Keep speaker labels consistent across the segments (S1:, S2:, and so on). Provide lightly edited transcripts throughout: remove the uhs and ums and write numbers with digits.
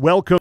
S1: Welcome.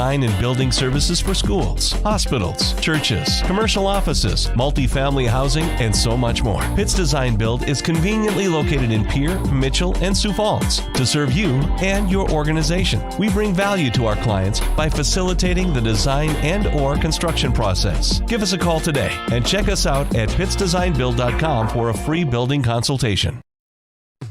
S1: design and building services for schools, hospitals, churches, commercial offices, multifamily housing, and so much more. Pitts Design Build is conveniently located in Pierre, Mitchell, and Sioux Falls to serve you and your organization. We bring value to our clients by facilitating the design and/or construction process. Give us a call today and check us out at pittsdesignbuild.com for a free building consultation.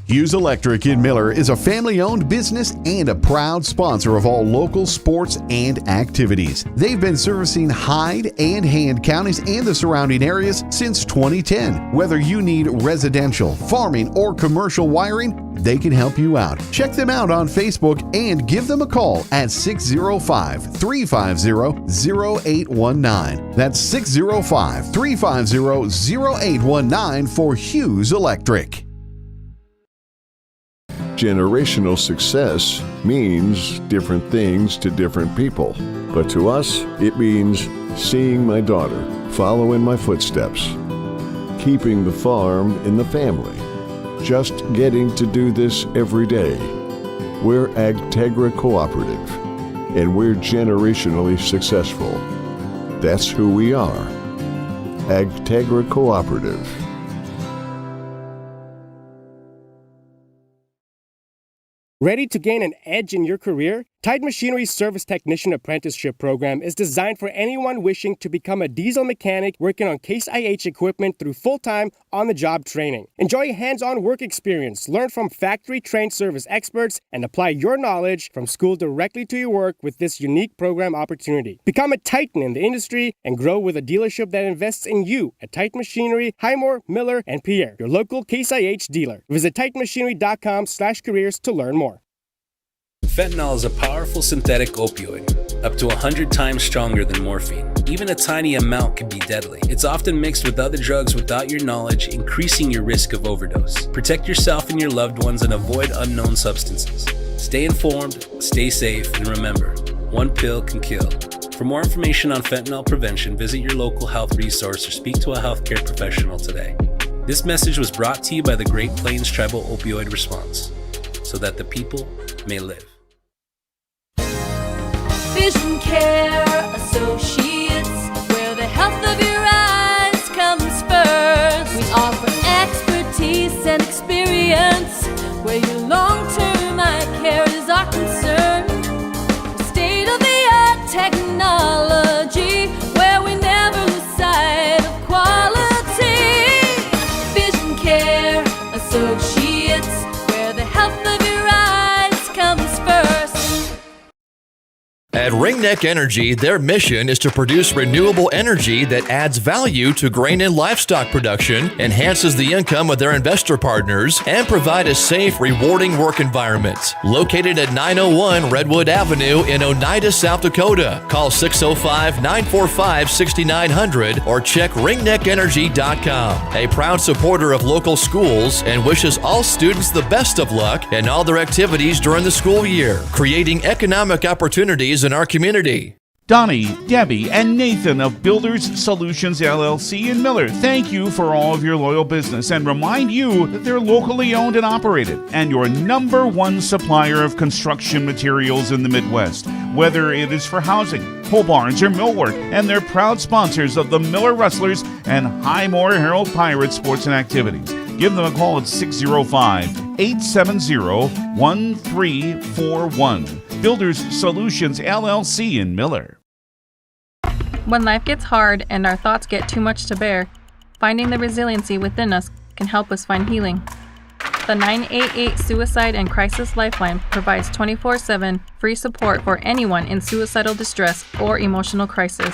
S2: Hughes Electric in Miller is a family-owned business and a proud sponsor of all local sports and activities. They've been servicing Hyde and Hand counties and the surrounding areas since 2010. Whether you need residential, farming, or commercial wiring, they can help you out. Check them out on Facebook and give them a call at 605-350-0819. That's 605-350-0819 for Hughes Electric.
S3: Generational success means different things to different people. But to us, it means seeing my daughter follow in my footsteps, keeping the farm in the family, just getting to do this every day. We're Agtegra Cooperative, and we're generationally successful. That's who we are. Agtegra Cooperative.
S4: Ready to gain an edge in your career? Tide Machinery's Service Technician Apprenticeship Program is designed for anyone wishing to become a diesel mechanic working on Case IH equipment through full-time, on-the-job training. Enjoy hands-on work experience, learn from factory-trained service experts, and apply your knowledge from school directly to your work with this unique program opportunity. Become a titan in the industry and grow with a dealership that invests in you at Tide Machinery, Highmore, Miller, and Pierre, your local Case IH dealer. Visit TitanMachinery.com/careers to learn more.
S5: Fentanyl is a powerful synthetic opioid, up to 100 times stronger than morphine. Even a tiny amount can be deadly. It's often mixed with other drugs without your knowledge, increasing your risk of overdose. Protect yourself and your loved ones and avoid unknown substances. Stay informed, stay safe, and remember, one pill can kill. For more information on fentanyl prevention, visit your local health resource or speak to a healthcare professional today. This message was brought to you by the Great Plains Tribal Opioid Response, so that the people may live.
S6: Vision Care Associates, where the health of your eyes comes first. We offer expertise and experience, where your long-term eye care is our concern. State-of-the-art technology, where we never lose sight of quality. Vision Care Associates, where the health of your eyes comes first.
S7: At Ringneck Energy, their mission is to produce renewable energy that adds value to grain and livestock production, enhances the income of their investor partners, and provide a safe, rewarding work environment. Located at 901 Redwood Avenue in Oneida, South Dakota. Call 605-945-6900 or check ringneckenergy.com. A proud supporter of local schools and wishes all students the best of luck in all their activities during the school year, creating economic opportunities in our community.
S8: Donnie, Debbie, and Nathan of Builders Solutions LLC in Miller thank you for all of your loyal business and remind you that they're locally owned and operated and your number one supplier of construction materials in the Midwest, whether it is for housing, pole barns, or millwork, and they're proud sponsors of the Miller Rustlers and Highmore Herald Pirates sports and activities. Give them a call at 605-870-1341. Builders Solutions LLC in Miller.
S9: When life gets hard and our thoughts get too much to bear, finding the resiliency within us can help us find healing. The 988 Suicide and Crisis Lifeline provides 24/7 free support for anyone in suicidal distress or emotional crisis.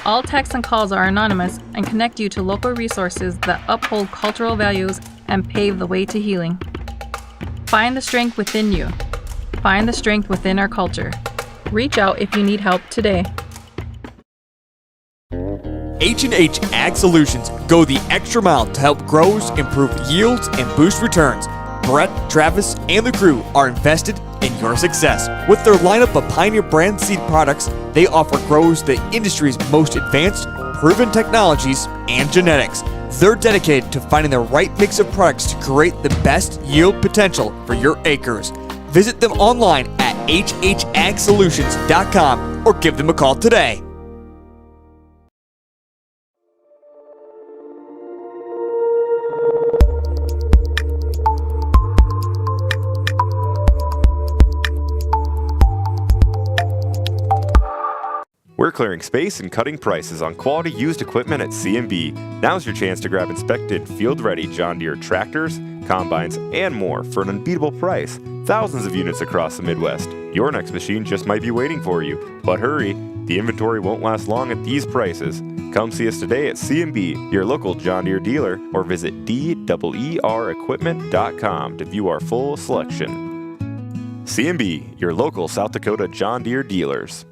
S9: All texts and calls are anonymous and connect you to local resources that uphold cultural values and pave the way to healing. Find the strength within you. Find the strength within our culture. Reach out if you need help today.
S10: H&H Ag Solutions go the extra mile to help growers improve yields and boost returns. Brett, Travis, and the crew are invested in your success. With their lineup of Pioneer brand seed products, they offer growers the industry's most advanced, proven technologies and genetics. They're dedicated to finding the right mix of products to create the best yield potential for your acres. Visit them online at hhagsolutions.com or give them a call today.
S11: We're clearing space and cutting prices on quality used equipment at C&B. Now's your chance to grab inspected, field-ready John Deere tractors, combines, and more for an unbeatable price. Thousands of units across the Midwest. Your next machine just might be waiting for you. But hurry, the inventory won't last long at these prices. Come see us today at C&B, your local John Deere dealer, or visit DEERequipment.com to view our full selection. C&B, your local South Dakota John Deere dealers.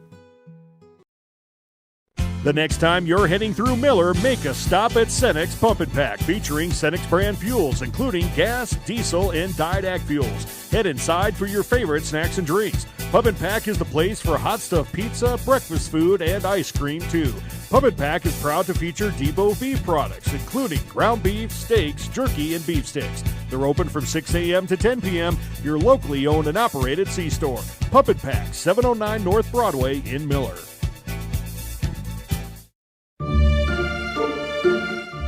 S12: The next time you're heading through Miller, make a stop at Cenex Pump and Pack, featuring Cenex brand fuels, including gas, diesel, and Didac fuels. Head inside for your favorite snacks and drinks. Pump and Pack is the place for hot stuff pizza, breakfast food, and ice cream, too. Pump and Pack is proud to feature Depot beef products, including ground beef, steaks, jerky, and beef sticks. They're open from 6 a.m. to 10 p.m., your locally owned and operated C-store. Pump and Pack, 709 North Broadway in Miller.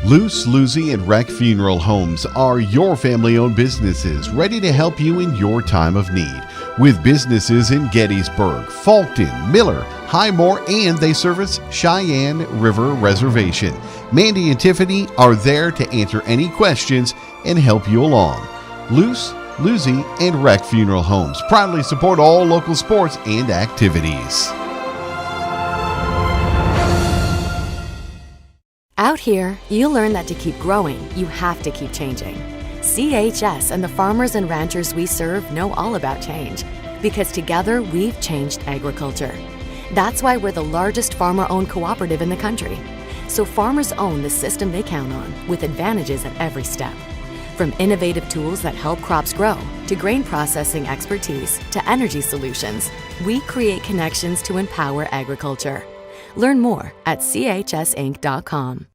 S2: Luce, Lucy, and Wreck Funeral Homes are your family-owned businesses ready to help you in your time of need. With businesses in Gettysburg, Faulkton, Miller, Highmore, and they service Cheyenne River Reservation. Mandy and Tiffany are there to answer any questions and help you along. Luce, Lucy, and Wreck Funeral Homes proudly support all local sports and activities.
S13: Out here, you learn that to keep growing, you have to keep changing. CHS and the farmers and ranchers we serve know all about change, because together we've changed agriculture. That's why we're the largest farmer-owned cooperative in the country. So farmers own the system they count on, with advantages at every step. From innovative tools that help crops grow, to grain processing expertise, to energy solutions, we create connections to empower agriculture. Learn more at chsinc.com.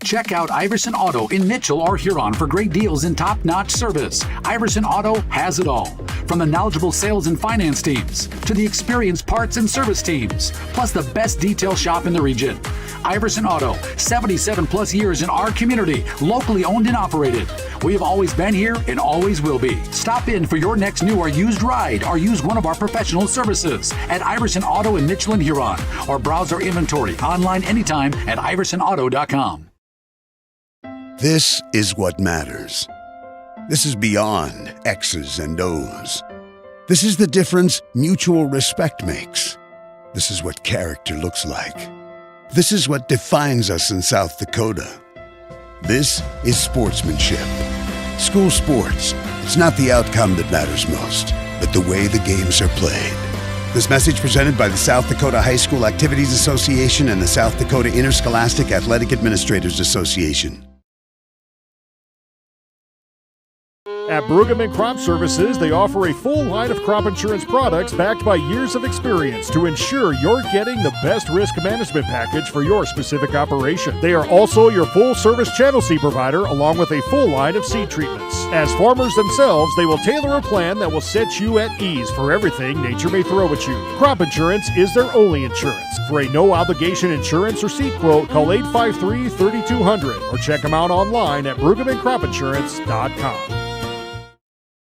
S14: Check out Iverson Auto in Mitchell or Huron for great deals and top-notch service. Iverson Auto has it all, from the knowledgeable sales and finance teams to the experienced parts and service teams, plus the best detail shop in the region. Iverson Auto, 77 plus years in our community, locally owned and operated. We have always been here and always will be. Stop in for your next new or used ride, or use one of our professional services at Iverson Auto in Mitchell and Huron, or browse our inventory online anytime at iversonauto.com.
S15: This is what matters. This is beyond X's and O's. This is the difference mutual respect makes. This is what character looks like. This is what defines us in South Dakota. This is sportsmanship. School sports, it's not the outcome that matters most, but the way the games are played. This message presented by the South Dakota High School Activities Association and the South Dakota Interscholastic Athletic Administrators Association.
S12: At Brueggemann Crop Services, they offer a full line of crop insurance products backed by years of experience to ensure you're getting the best risk management package for your specific operation. They are also your full-service channel seed provider, along with a full line of seed treatments. As farmers themselves, they will tailor a plan that will set you at ease for everything nature may throw at you. Crop insurance is their only insurance. For a no-obligation insurance or seed quote, call 853-3200 or check them out online at BrueggemannCropInsurance.com.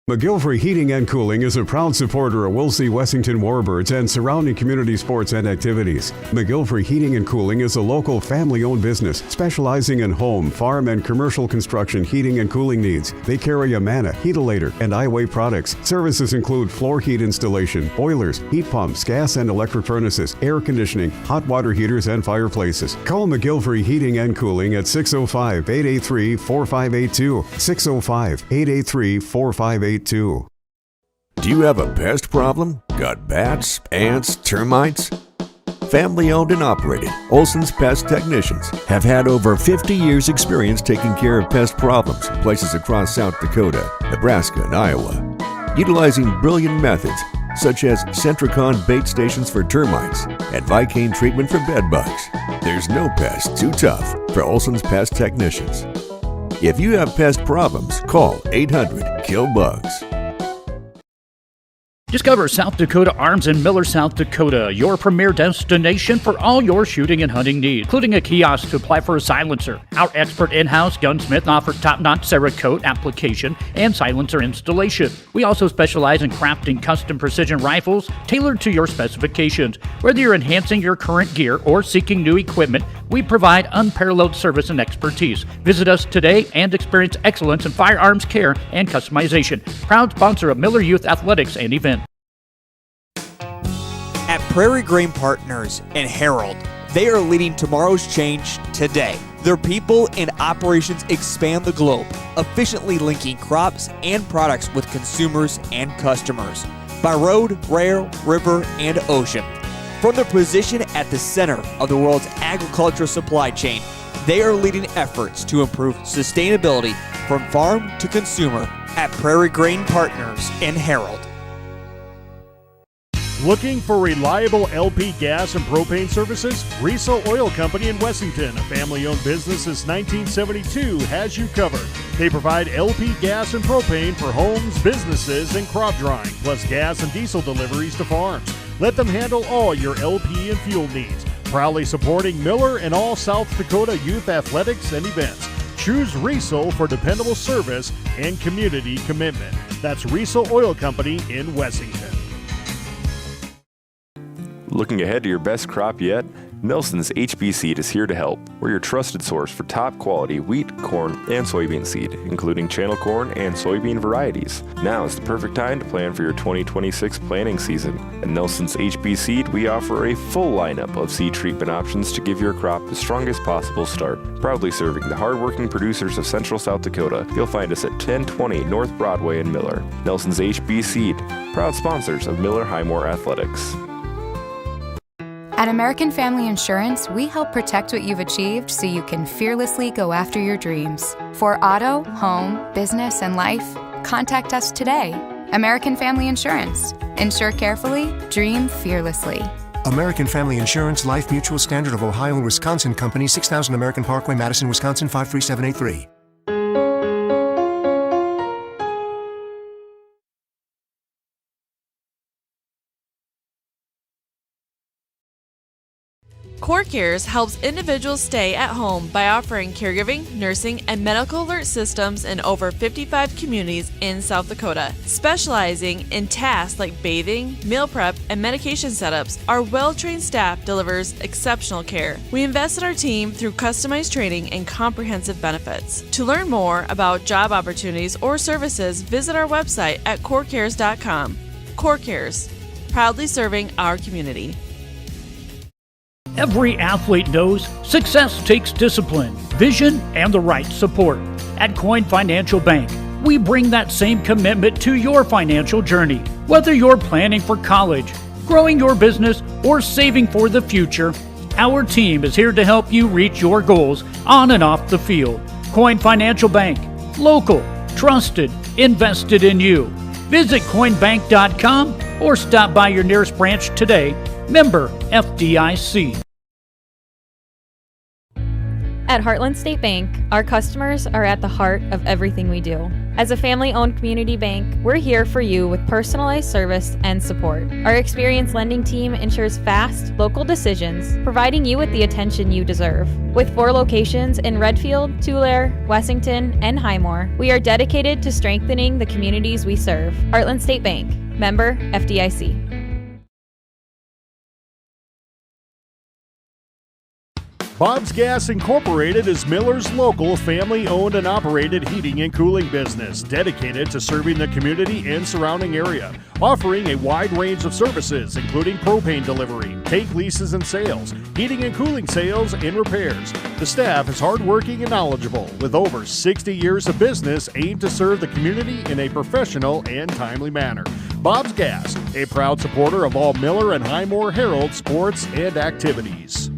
S16: McGilvery Heating and Cooling is a proud supporter of Wolsey Wessington Warbirds and surrounding community sports and activities. McGilvery Heating and Cooling is a local family-owned business specializing in home, farm, and commercial construction heating and cooling needs. They carry Amana, Heatolator, and iWay products. Services include floor heat installation, boilers, heat pumps, gas and electric furnaces, air conditioning, hot water heaters, and fireplaces. Call McGilvery Heating and Cooling at 605-883-4582. 605-883-4582.
S3: Do you have a pest problem? Got bats, ants, termites? Family owned and operated, Olson's Pest Technicians have had over 50 years experience taking care of pest problems in places across South Dakota, Nebraska, and Iowa. Utilizing brilliant methods such as Centricon bait stations for termites and Vicane treatment for bed bugs, there's no pest too tough for Olson's Pest Technicians. If you have pest problems, call 800-KILL-BUGS.
S17: Discover South Dakota Arms in Miller, South Dakota, your premier destination for all your shooting and hunting needs, including a kiosk to apply for a silencer. Our expert in-house gunsmith offers top-notch Cerakote application and silencer installation. We also specialize in crafting custom precision rifles tailored to your specifications. Whether you're enhancing your current gear or seeking new equipment, we provide unparalleled service and expertise. Visit us today and experience excellence in firearms care and customization. Proud sponsor of Miller Youth Athletics and Events.
S10: At Prairie Grain Partners and Herald, they are leading tomorrow's change today. Their people and operations expand the globe, efficiently linking crops and products with consumers and customers by road, rail, river, and ocean. From their position at the center of the world's agricultural supply chain, they are leading efforts to improve sustainability from farm to consumer at Prairie Grain Partners and Herald.
S12: Looking for reliable LP gas and propane services? Riso Oil Company in Wessington, a family-owned business since 1972, has you covered. They provide LP gas and propane for homes, businesses, and crop drying, plus gas and diesel deliveries to farms. Let them handle all your LP and fuel needs. Proudly supporting Miller and all South Dakota youth athletics and events. Choose Riso for dependable service and community commitment. That's Riso Oil Company in Wessington.
S11: Looking ahead to your best crop yet? Nelson's HB Seed is here to help. We're your trusted source for top quality wheat, corn, and soybean seed, including channel corn and soybean varieties. Now is the perfect time to plan for your 2026 planting season. At Nelson's HB Seed, we offer a full lineup of seed treatment options to give your crop the strongest possible start. Proudly serving the hardworking producers of Central South Dakota, you'll find us at 1020 North Broadway in Miller. Nelson's HB Seed, proud sponsors of Miller Highmore Athletics.
S18: At American Family Insurance, we help protect what you've achieved so you can fearlessly go after your dreams. For auto, home, business, and life, contact us today. American Family Insurance. Insure carefully, dream fearlessly.
S19: American Family Insurance, Life Mutual, Standard of Ohio and Wisconsin Company, 6000 American Parkway, Madison, Wisconsin, 53783.
S20: CoreCares helps individuals stay at home by offering caregiving, nursing, and medical alert systems in over 55 communities in South Dakota. Specializing in tasks like bathing, meal prep, and medication setups, our well-trained staff delivers exceptional care. We invest in our team through customized training and comprehensive benefits. To learn more about job opportunities or services, visit our website at corecares.com. CoreCares, proudly serving our community.
S17: Every athlete knows success takes discipline, vision, and the right support. At Coin Financial Bank, we bring that same commitment to your financial journey. Whether you're planning for college, growing your business, or saving for the future, our team is here to help you reach your goals on and off the field. Coin Financial Bank, local, trusted, invested in you. Visit coinbank.com or stop by your nearest branch today. Member FDIC.
S9: At Heartland State Bank, our customers are at the heart of everything we do. As a family-owned community bank, we're here for you with personalized service and support. Our experienced lending team ensures fast, local decisions, providing you with the attention you deserve. With 4 locations in Redfield, Tulare, Wessington, and Highmore, we are dedicated to strengthening the communities we serve. Heartland State Bank, member FDIC.
S12: Bob's Gas Incorporated is Miller's local family-owned and operated heating and cooling business dedicated to serving the community and surrounding area, offering a wide range of services including propane delivery, tank leases and sales, heating and cooling sales, and repairs. The staff is hardworking and knowledgeable with over 60 years of business aimed to serve the community in a professional and timely manner. Bob's Gas, a proud supporter of all Miller and Highmore Herald sports and activities.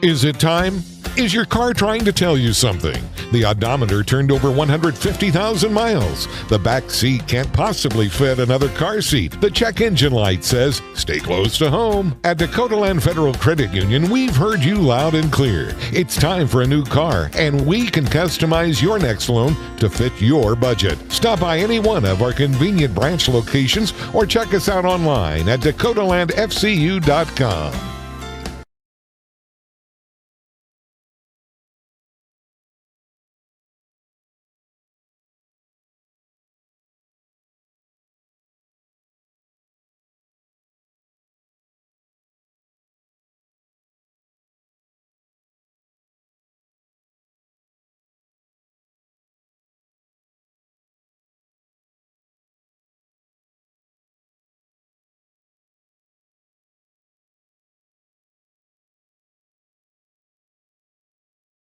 S21: Is it time? Is your car trying to tell you something? The odometer turned over 150,000 miles. The back seat can't possibly fit another car seat. The check engine light says, stay close to home. At Dakota Land Federal Credit Union, we've heard you loud and clear. It's time for a new car, and we can customize your next loan to fit your budget. Stop by any one of our convenient branch locations or check us out online at dakotalandfcu.com.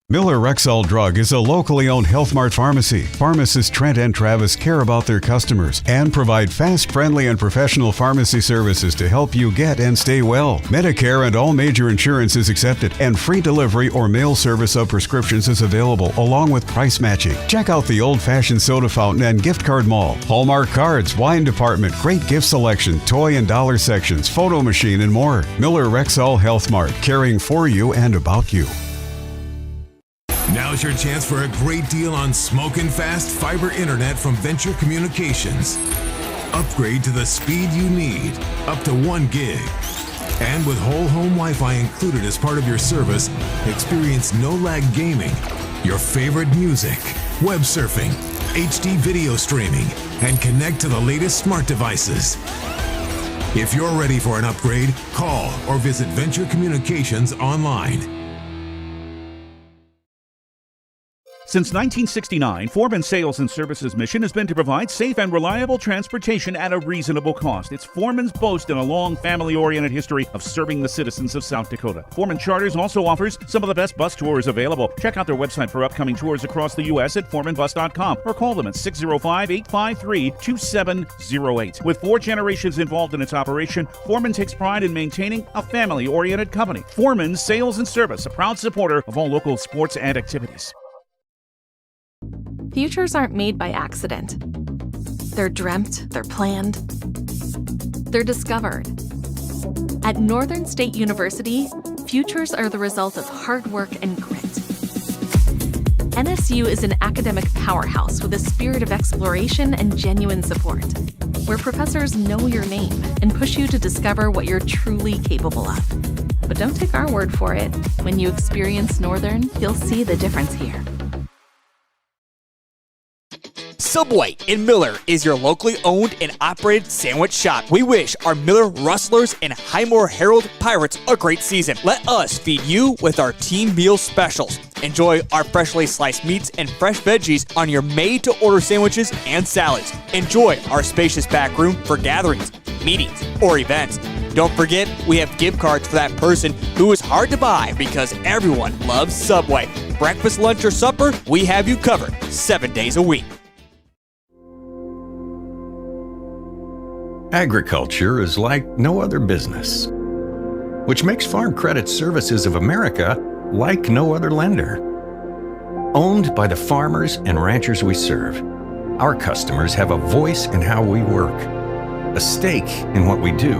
S16: Miller Rexall Drug is a locally owned Health Mart pharmacy. Pharmacists Trent and Travis care about their customers and provide fast, friendly, and professional pharmacy services to help you get and stay well. Medicare and all major insurance is accepted, and free delivery or mail service of prescriptions is available, along with price matching. Check out the old-fashioned soda fountain and gift card mall, Hallmark cards, wine department, great gift selection, toy and dollar sections, photo machine, and more. Miller Rexall Health Mart, caring for you and about you.
S22: Now's your chance for a great deal on smoking fast fiber internet from Venture Communications. Upgrade to the speed you need, up to 1 gig. And with whole home Wi-Fi included as part of your service, experience no-lag gaming, your favorite music, web surfing, HD video streaming, and connect to the latest smart devices. If you're ready for an upgrade, call or visit Venture Communications online.
S8: Since 1969, Foreman Sales and Services' mission has been to provide safe and reliable transportation at a reasonable cost. It's Foreman's boast in a long, family-oriented history of serving the citizens of South Dakota. Foreman Charters also offers some of the best bus tours available. Check out their website for upcoming tours across the U.S. at foremanbus.com or call them at 605-853-2708. With 4 generations involved in its operation, Foreman takes pride in maintaining a family-oriented company. Foreman Sales and Service, a proud supporter of all local sports and activities.
S23: Futures aren't made by accident. They're dreamt, they're planned, they're discovered. At Northern State University, futures are the result of hard work and grit. NSU is an academic powerhouse with a spirit of exploration and genuine support, where professors know your name and push you to discover what you're truly capable of. But don't take our word for it. When you experience Northern, you'll see the difference here.
S10: Subway in Miller is your locally owned and operated sandwich shop. We wish our Miller Rustlers and Highmore Herald Pirates a great season. Let us feed you with our team meal specials. Enjoy our freshly sliced meats and fresh veggies on your made-to-order sandwiches and salads. Enjoy our spacious back room for gatherings, meetings, or events. Don't forget, we have gift cards for that person who is hard to buy because everyone loves Subway. Breakfast, lunch, or supper, we have you covered 7 days a week.
S24: Agriculture is like no other business, which makes Farm Credit Services of America like no other lender. Owned by the farmers and ranchers we serve, our customers have a voice in how we work, a stake in what we do,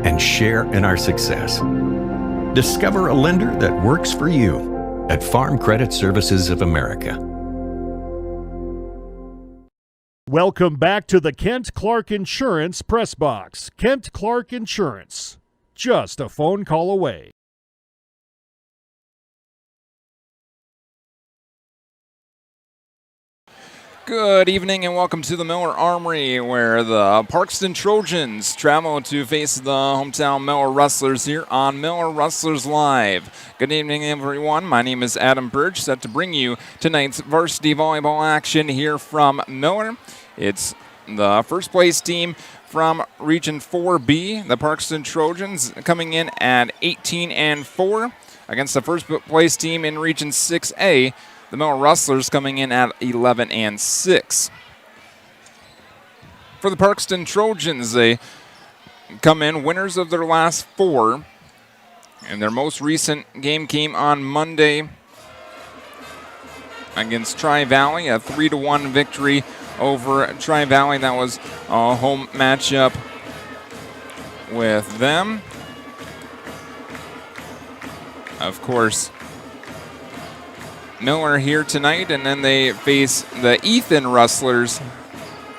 S24: and share in our success. Discover a lender that works for you at Farm Credit Services of America.
S12: Welcome back to the Kent Clark Insurance Press Box. Kent Clark Insurance, just a phone call away.
S25: Good evening and welcome to the Miller Armory, where the Parkston Trojans travel to face the hometown Miller Rustlers here on Miller Rustlers Live. Good evening, everyone. My name is Adam Birch, set to bring you tonight's varsity volleyball action here from Miller. It's the first place team from Region 4B, the Parkston Trojans, coming in at 18-4 against the first place team in Region 6A, the Miller Rustlers, coming in at 11-6. For the Parkston Trojans, they come in winners of their last 4, and their most recent game came on Monday against Tri-Valley, a 3-1 victory over Tri-Valley. That was a home matchup with them. Of course, Miller here tonight, and then they face the Ethan Rustlers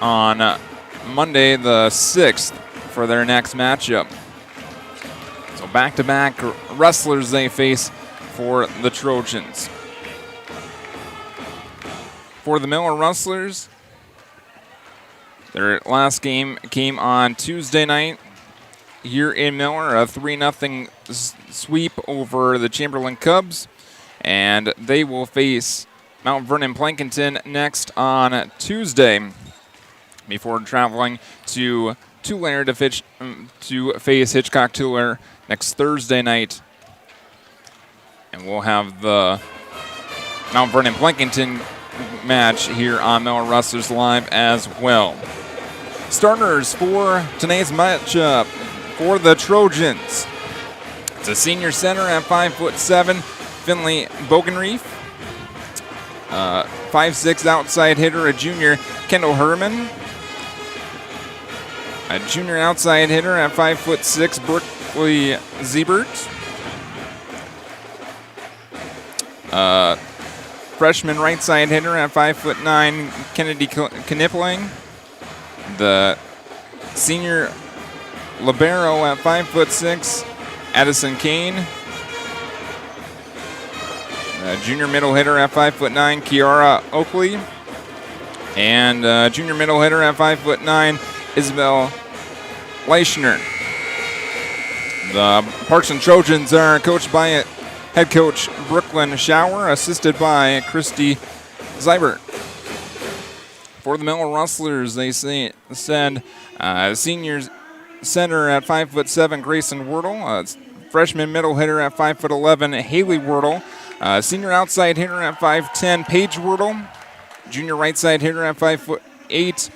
S25: on Monday the 6th for their next matchup. So back-to-back Rustlers they face for the Trojans. For the Miller Rustlers, their last game came on Tuesday night here in Miller, a 3-0 sweep over the Chamberlain Cubs, and they will face Mount Vernon Plankinton next on Tuesday before traveling to Tulare to face Hitchcock Tulare next Thursday night. And we'll have the Mount Vernon Plankinton match here on Miller Rustlers Live as well. Starters for tonight's matchup for the Trojans. It's a senior center at 5'7", Finley Bogenreef. 5'6" outside hitter, a junior, Kendall Herman. A junior outside hitter at 5'6", Brookley Ziebert. Freshman right side hitter at 5'9", Kennedy Knipling. The senior libero at 5'6", Addison Kane. Junior middle hitter at 5'9", Kiara Oakley. And junior middle hitter at 5'9", Isabel Leischner. The Parkston Trojans are coached by head coach Brooklyn Schauer, assisted by Christy Zybert. For the Miller Rustlers, they send senior center at 5'7", Grayson Wordle. Freshman middle hitter at 5'11", Haley Wordle. Senior outside hitter at 5'10", Paige Wordle. Junior right side hitter at 5'8",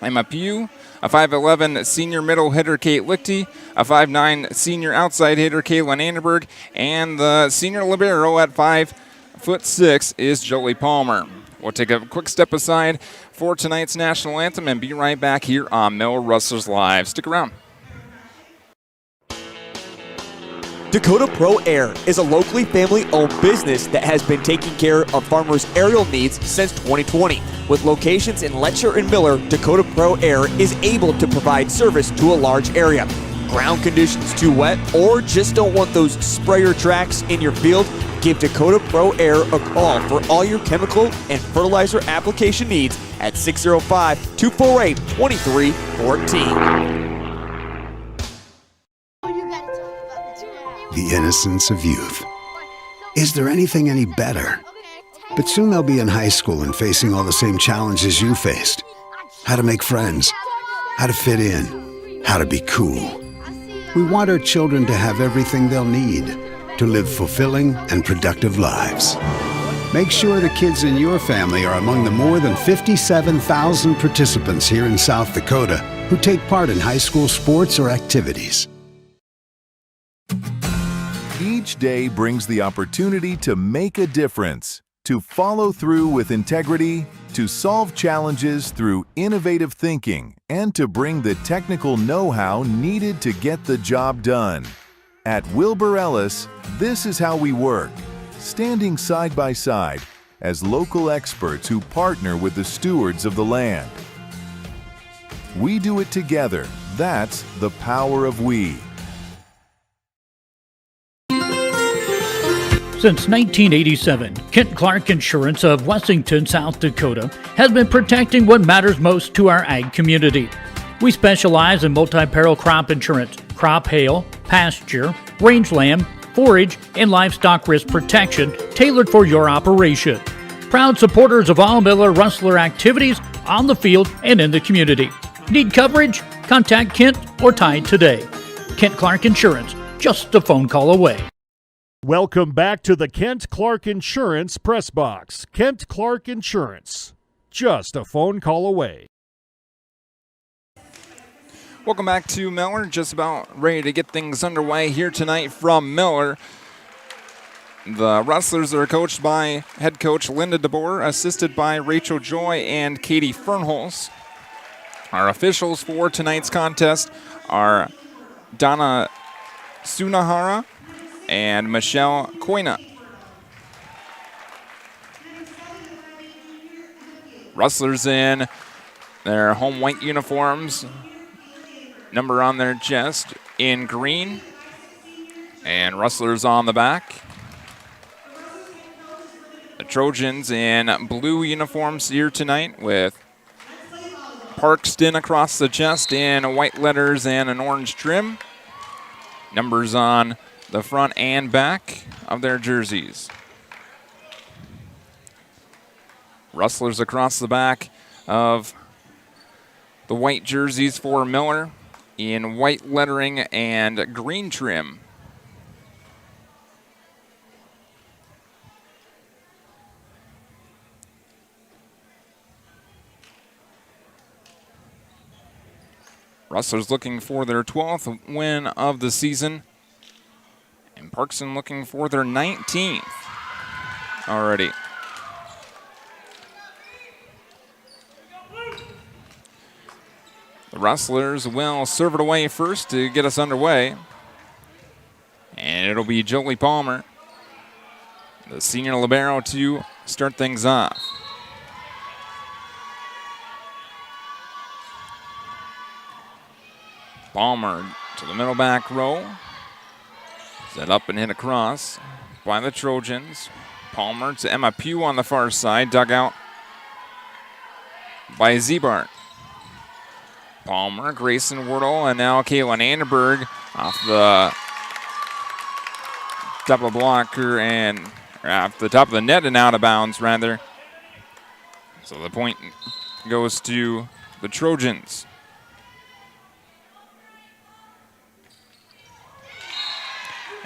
S25: Emma Pugh. A 5'11" senior middle hitter, Kate Lichty. A 5'9" senior outside hitter, Kaylin Anderberg. And the senior libero at 5'6" is Jolie Palmer. We'll take a quick step aside for tonight's national anthem and be right back here on Miller Rustlers Live. Stick around.
S10: Dakota Pro Air is a locally family-owned business that has been taking care of farmers' aerial needs since 2020. With locations in Letcher and Miller, Dakota Pro Air is able to provide service to a large area. Ground conditions too wet, or just don't want those sprayer tracks in your field? Give Dakota Pro Air a call for all your chemical and fertilizer application needs at 605-248-2314.
S15: The innocence of youth. Is there anything any better? But soon they'll be in high school and facing all the same challenges you faced. How to make friends, how to fit in, how to be cool. We want our children to have everything they'll need to live fulfilling and productive lives. Make sure the kids in your family are among the more than 57,000 participants here in South Dakota who take part in high school sports or activities.
S1: Each day brings the opportunity to make a difference, to follow through with integrity, to solve challenges through innovative thinking, and to bring the technical know-how needed to get the job done. At Wilbur Ellis, this is how we work, standing side by side as local experts who partner with the stewards of the land. We do it together. That's the power of we.
S17: Since 1987, Kent Clark Insurance of Wessington, South Dakota has been protecting what matters most to our ag community. We specialize in multi-peril crop insurance, crop hail, pasture, rangeland, forage, and livestock risk protection tailored for your operation. Proud supporters of all Miller Rustler activities on the field and in the community. Need coverage? Contact Kent or Ty today. Kent Clark Insurance, just a phone call away.
S12: Welcome back to the Kent Clark Insurance Press Box. Kent Clark Insurance, just a phone call away.
S25: Welcome back to Miller. Just about ready to get things underway here tonight from Miller. The Rustlers are coached by head coach Linda DeBoer, assisted by Rachel Joy and Katie Fernholz. Our officials for tonight's contest are Donna Sunahara and Michelle Koina. Rustlers in their home white uniforms, number on their chest in green, and Rustlers on the back. The Trojans in blue uniforms here tonight with Parkston across the chest in white letters and an orange trim. Numbers on the front and back of their jerseys. Rustlers across the back of the white jerseys for Miller in white lettering and green trim. Rustlers looking for their 12th win of the season. And Parkston looking for their 19th already. The Rustlers will serve it away first to get us underway. And it'll be Jolie Palmer, the senior libero, to start things off. Palmer to the middle back row. Set up and hit across by the Trojans. Palmer to Emma Pugh on the far side. Dug out by Zebart. Palmer, Grayson Wordle, and now Kaylin Anderberg off the top of the blocker and off the top of the net and out of bounds, rather. So the point goes to the Trojans.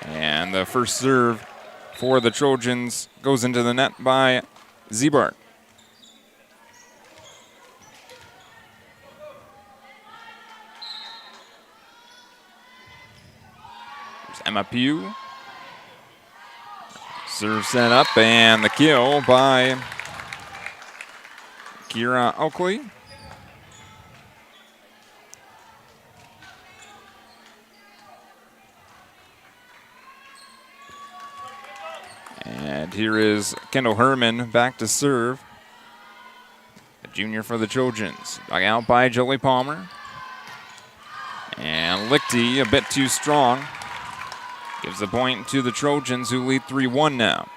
S25: And the first serve for the Trojans goes into the net by Zebart. There's Emma Pugh. Serve set up and the kill by Kira Oakley. And here is Kendall Herman back to serve. A junior for the Trojans. Dug out by Jolie Palmer. And Lichty a bit too strong. Gives the point to the Trojans, who lead 3-1 now.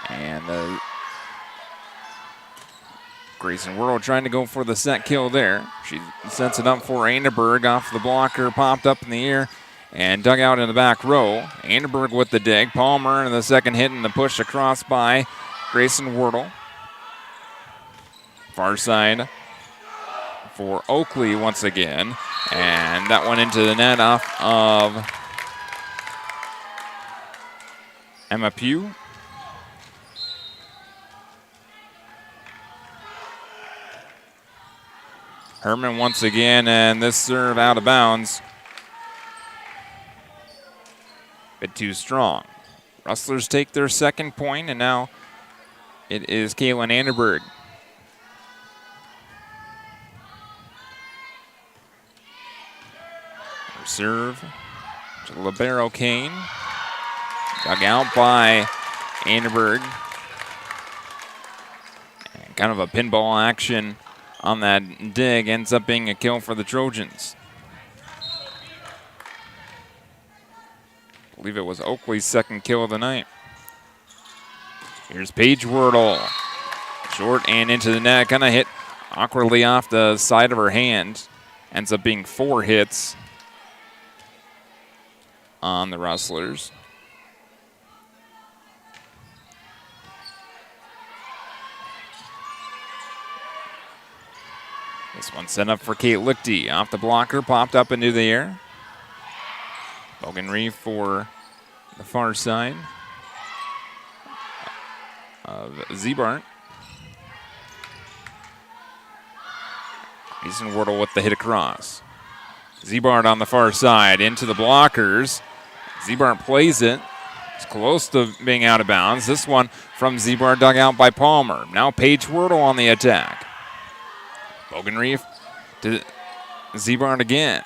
S25: And Grayson Wordle trying to go for the set kill there. She sets it up for Anderberg off the blocker, popped up in the air and dug out in the back row. Anderberg with the dig. Palmer in the second hit and the push across by Grayson Wordle. Far side for Oakley once again. And that went into the net off of Emma Pugh. Herman once again, and this serve out of bounds. Bit too strong. Rustlers take their second point, and now it is Kaylin Anderberg. Serve to libero Kane. Dug out by Anderberg. And kind of a pinball action on that dig, ends up being a kill for the Trojans. I believe it was Oakley's second kill of the night. Here's Paige Wordle. Short and into the net, kind of hit awkwardly off the side of her hand. Ends up being 4 hits on the Rustlers. This one sent up for Kate Lichty. Off the blocker, popped up into the air. Logan Reeve for the far side of Zebart. Grayson Wardle with the hit across. Zebart on the far side, into the blockers. Zebart plays it. It's close to being out of bounds. This one from Zebart dug out by Palmer. Now Paige Wardle on the attack. Bogenreef to Zebart again.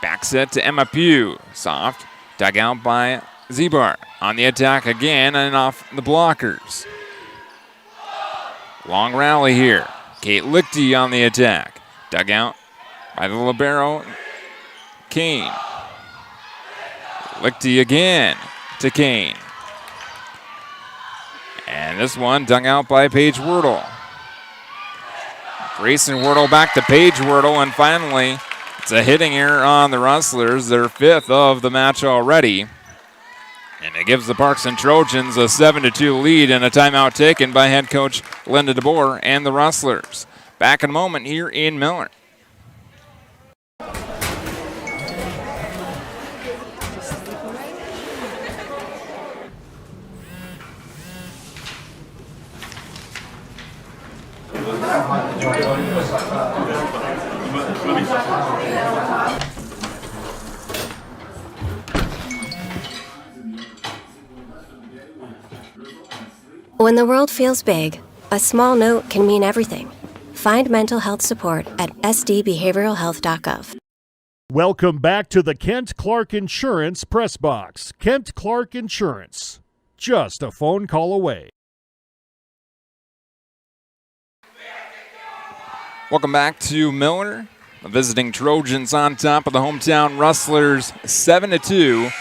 S25: Back set to Emma Pugh. Soft, dug out by Zebart. On the attack again and off the blockers. Long rally here. Kate Lichty on the attack. Dug out by the libero, Kane. Lichty again to Kane. And this one dug out by Paige Wardle. Grayson Wardle back to Paige Wardle, and finally it's a hitting error on the Rustlers, their 5th of the match already. And it gives the Parkston Trojans a 7-2 lead, and a timeout taken by head coach Linda DeBoer and the Rustlers. Back in a moment here in Miller.
S2: When the world feels big, a small note can mean everything. Find mental health support at sdbehavioralhealth.gov.
S12: Welcome back to the Kent Clark Insurance Press Box. Kent Clark Insurance. Just a phone call away.
S25: Welcome back to Miller. The visiting Trojans on top of the hometown Rustlers 7-2.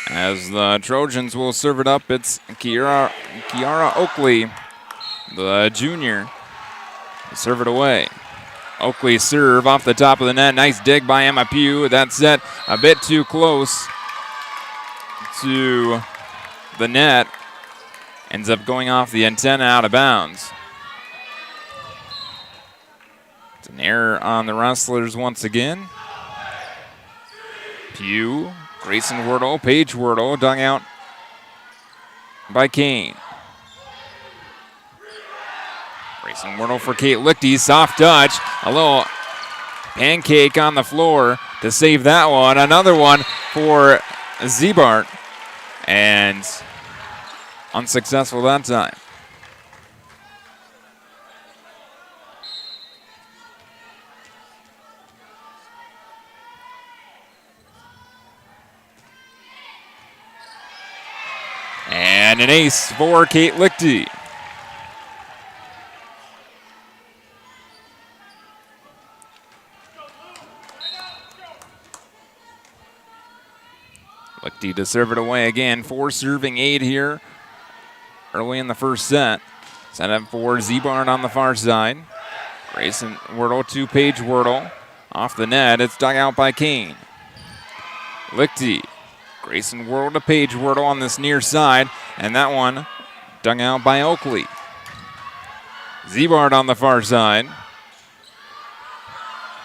S25: As the Trojans will serve it up, it's Kiara Oakley, the junior, to serve it away. Oakley serve off the top of the net. Nice dig by Emma Pugh. That set a bit too close to the net. Ends up going off the antenna out of bounds. It's an error on the Rustlers once again. Pugh. Grayson Wardle, Paige Wardle, dug out by Kane. Grayson Wardle for Kate Lichty, soft touch, a little pancake on the floor to save that one. Another one for Zebart, and unsuccessful that time. And an ace for Kate Lichty. Lichty to serve it away again. 4 serving 8 here early in the first set. Set up for Zebart on the far side. Grayson Wardle to Paige Wardle. Off the net, it's dug out by Kane. Lichty. Grayson Wardle to Paige Wardle on this near side, and that one dug out by Oakley. Zebart on the far side.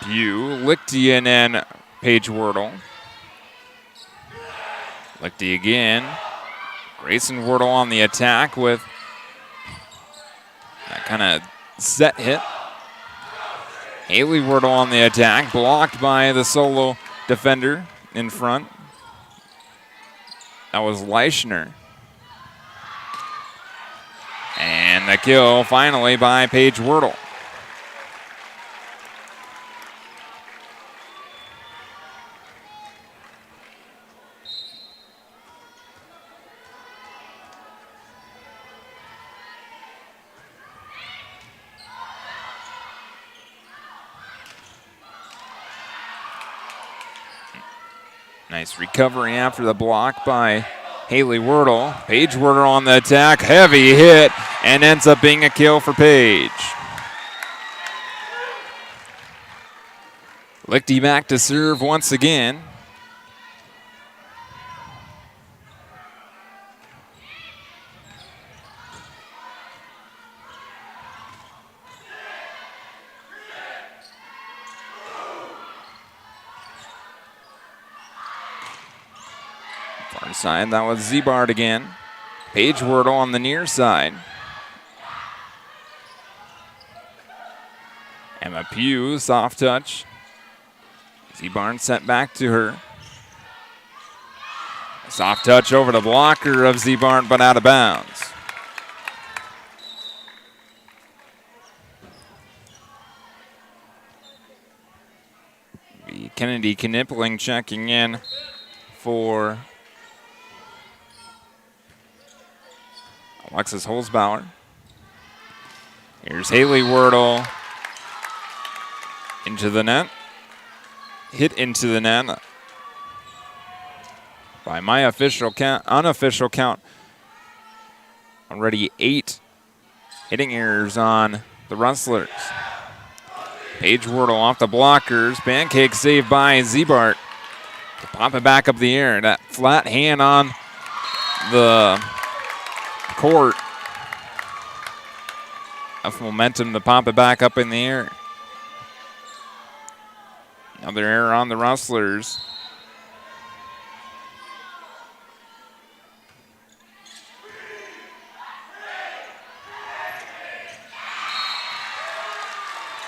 S25: Pugh, Lichty, and then Paige Wardle. Lichty again. Grayson Wardle on the attack with that kind of set hit. Haley Wardle on the attack, blocked by the solo defender in front. That was Leischner. And the kill finally by Paige Wardle. Nice recovery after the block by Haley Wardle. Paige Wardle on the attack. Heavy hit and ends up being a kill for Paige. Lichty back to serve once again. Far side, that was Zebart again. Paige Wardle on the near side. Emma Pugh, soft touch. Z-Barn sent back to her. Soft touch over the blocker of Z-Barn, but out of bounds. Kennedy Knipling checking in for Alexis Holzbauer. Here's Haley Wordle into the net. Hit into the net by my official count, unofficial count. Already 8 hitting errors on the Rustlers. Paige Wordle off the blockers. Pancake saved by Z-Bart. To pop it back up the air. That flat hand on the court. Enough momentum to pop it back up in the air. Another error on the Rustlers.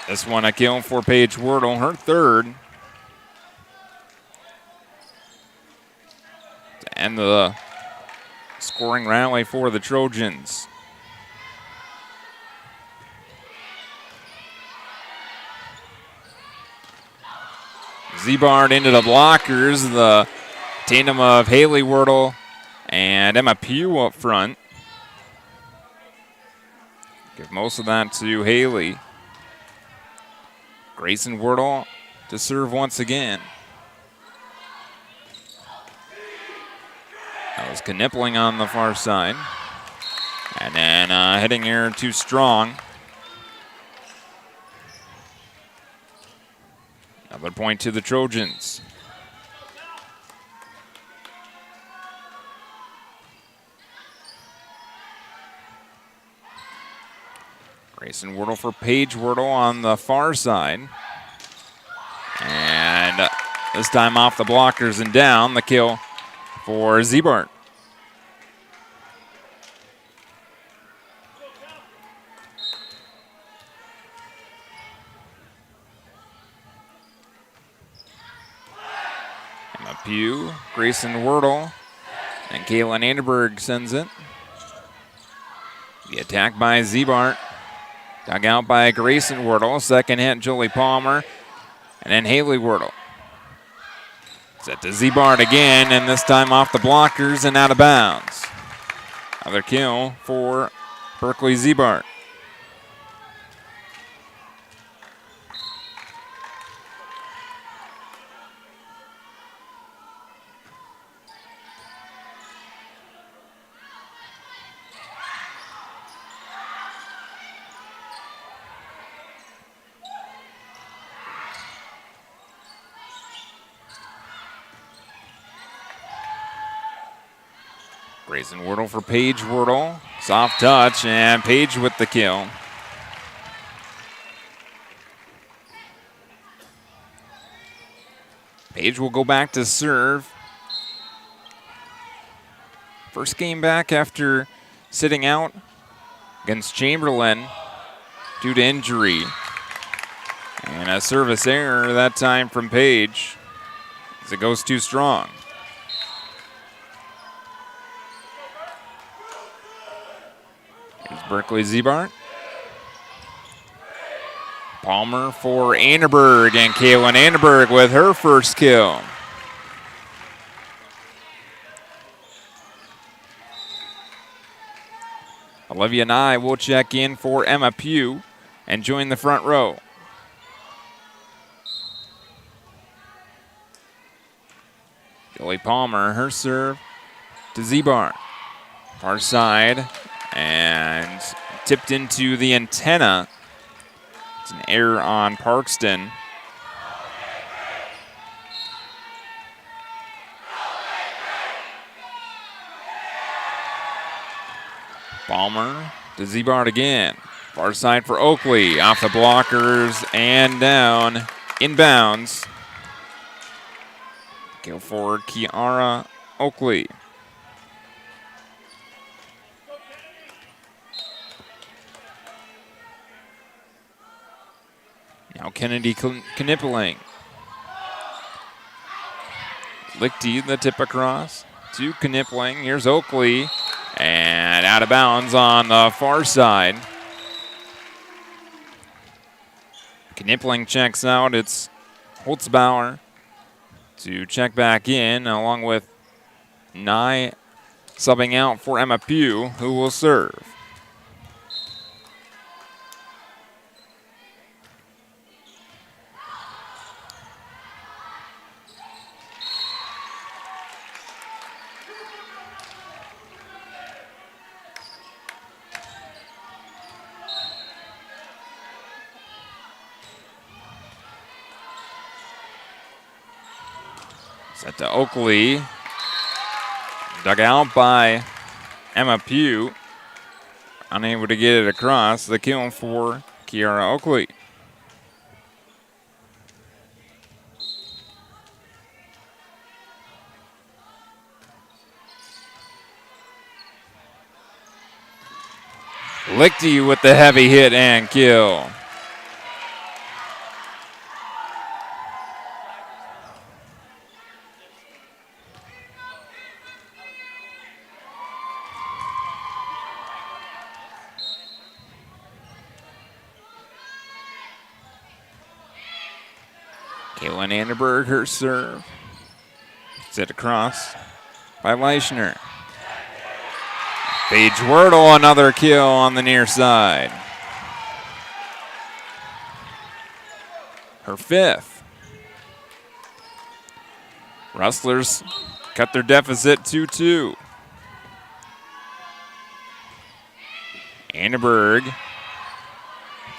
S25: This one a kill for Paige Wordle, her third. To end the scoring rally for the Trojans. Z-Bart into the blockers. The tandem of Haley Wordle and Emma Pugh up front. Give most of that to Haley. Grayson Wordle to serve once again. That was Knipling on the far side. And then hitting error too strong. Another point to the Trojans. Grayson Wordle for Paige Wordle on the far side. And this time off the blockers and down. The kill for Z-Bart. Emma Pugh, Grayson Wordle, and Kaylin Anderberg sends it. The attack by Z-Bart. Dug out by Grayson Wordle. Second hit, Jolie Palmer. And then Haley Wordle. Set to Z-Bart again, and this time off the blockers and out of bounds. Another kill for Berkeley Z-Bart. Grayson Wordle for Paige Wordle. Soft touch, and Paige with the kill. Paige will go back to serve. First game back after sitting out against Chamberlain due to injury. And a service error that time from Paige as it goes too strong. Here's Berkeley Z-Bart. Palmer for Anderberg, and Kaylin Anderberg with her first kill. Olivia Nye will check in for Emma Pugh and join the front row. Jolie Palmer, her serve to Z-Bart. Far side, and tipped into the antenna. It's an error on Parkston. Palmer to Z-Bart again. Far side for Oakley. Off the blockers and down. Inbounds. Kill for Kiara Oakley. Now Kennedy Knipling. Lichty, the tip across to Knipling. Here's Oakley. And out of bounds on the far side. Knipling checks out. It's Holtzbauer to check back in, along with Nye subbing out for Emma Pugh, who will serve. Set to Oakley. Dug out by Emma Pugh. Unable to get it across. The kill for Kiara Oakley. Lichty with the heavy hit and kill. Caitlin Anderberg, her serve. Set across by Leischner. Paige Wordle, another kill on the near side. Her fifth. Rustlers cut their deficit 2-2. Anderberg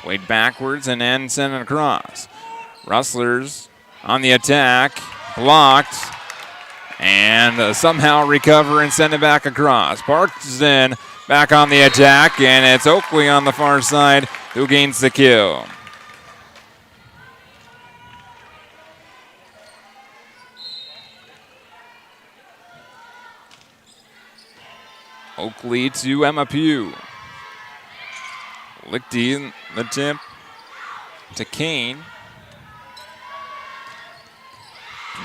S25: played backwards and then sent it across. Rustlers on the attack, blocked, and somehow recover and send it back across. Parkston back on the attack, and it's Oakley on the far side who gains the kill. Oakley to Emma Pugh. Lichty, the tip to Kane.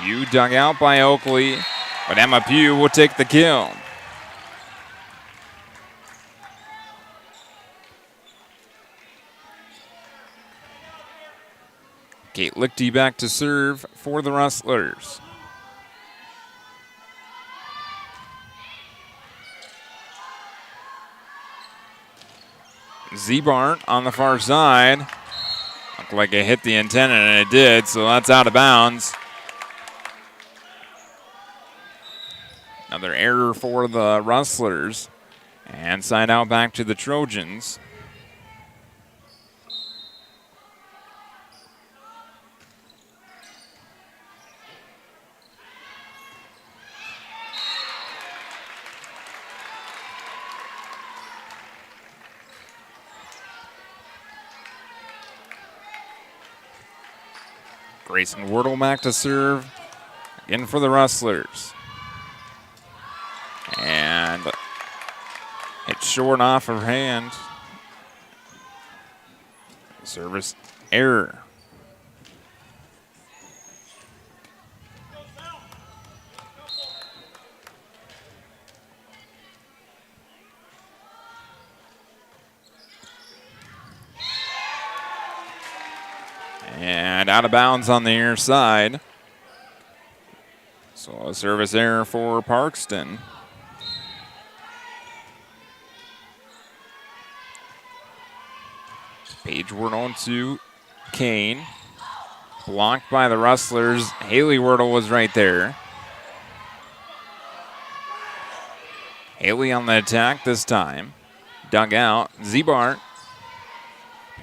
S25: Pugh dug out by Oakley, but Emma Pugh will take the kill. Kate Lichty back to serve for the Rustlers. Zebart on the far side. Looked like it hit the antenna, and it did, so that's out of bounds. Another error for the Rustlers. And side out back to the Trojans. Grayson Wordle back to serve. Again for the Rustlers. And it's short off her hand. Service error. And out of bounds on the near side. So a service error for Parkston. Paige Wordle to Kane. Blocked by the Rustlers. Haley Wordle was right there. Haley on the attack this time. Dug out. Zebart.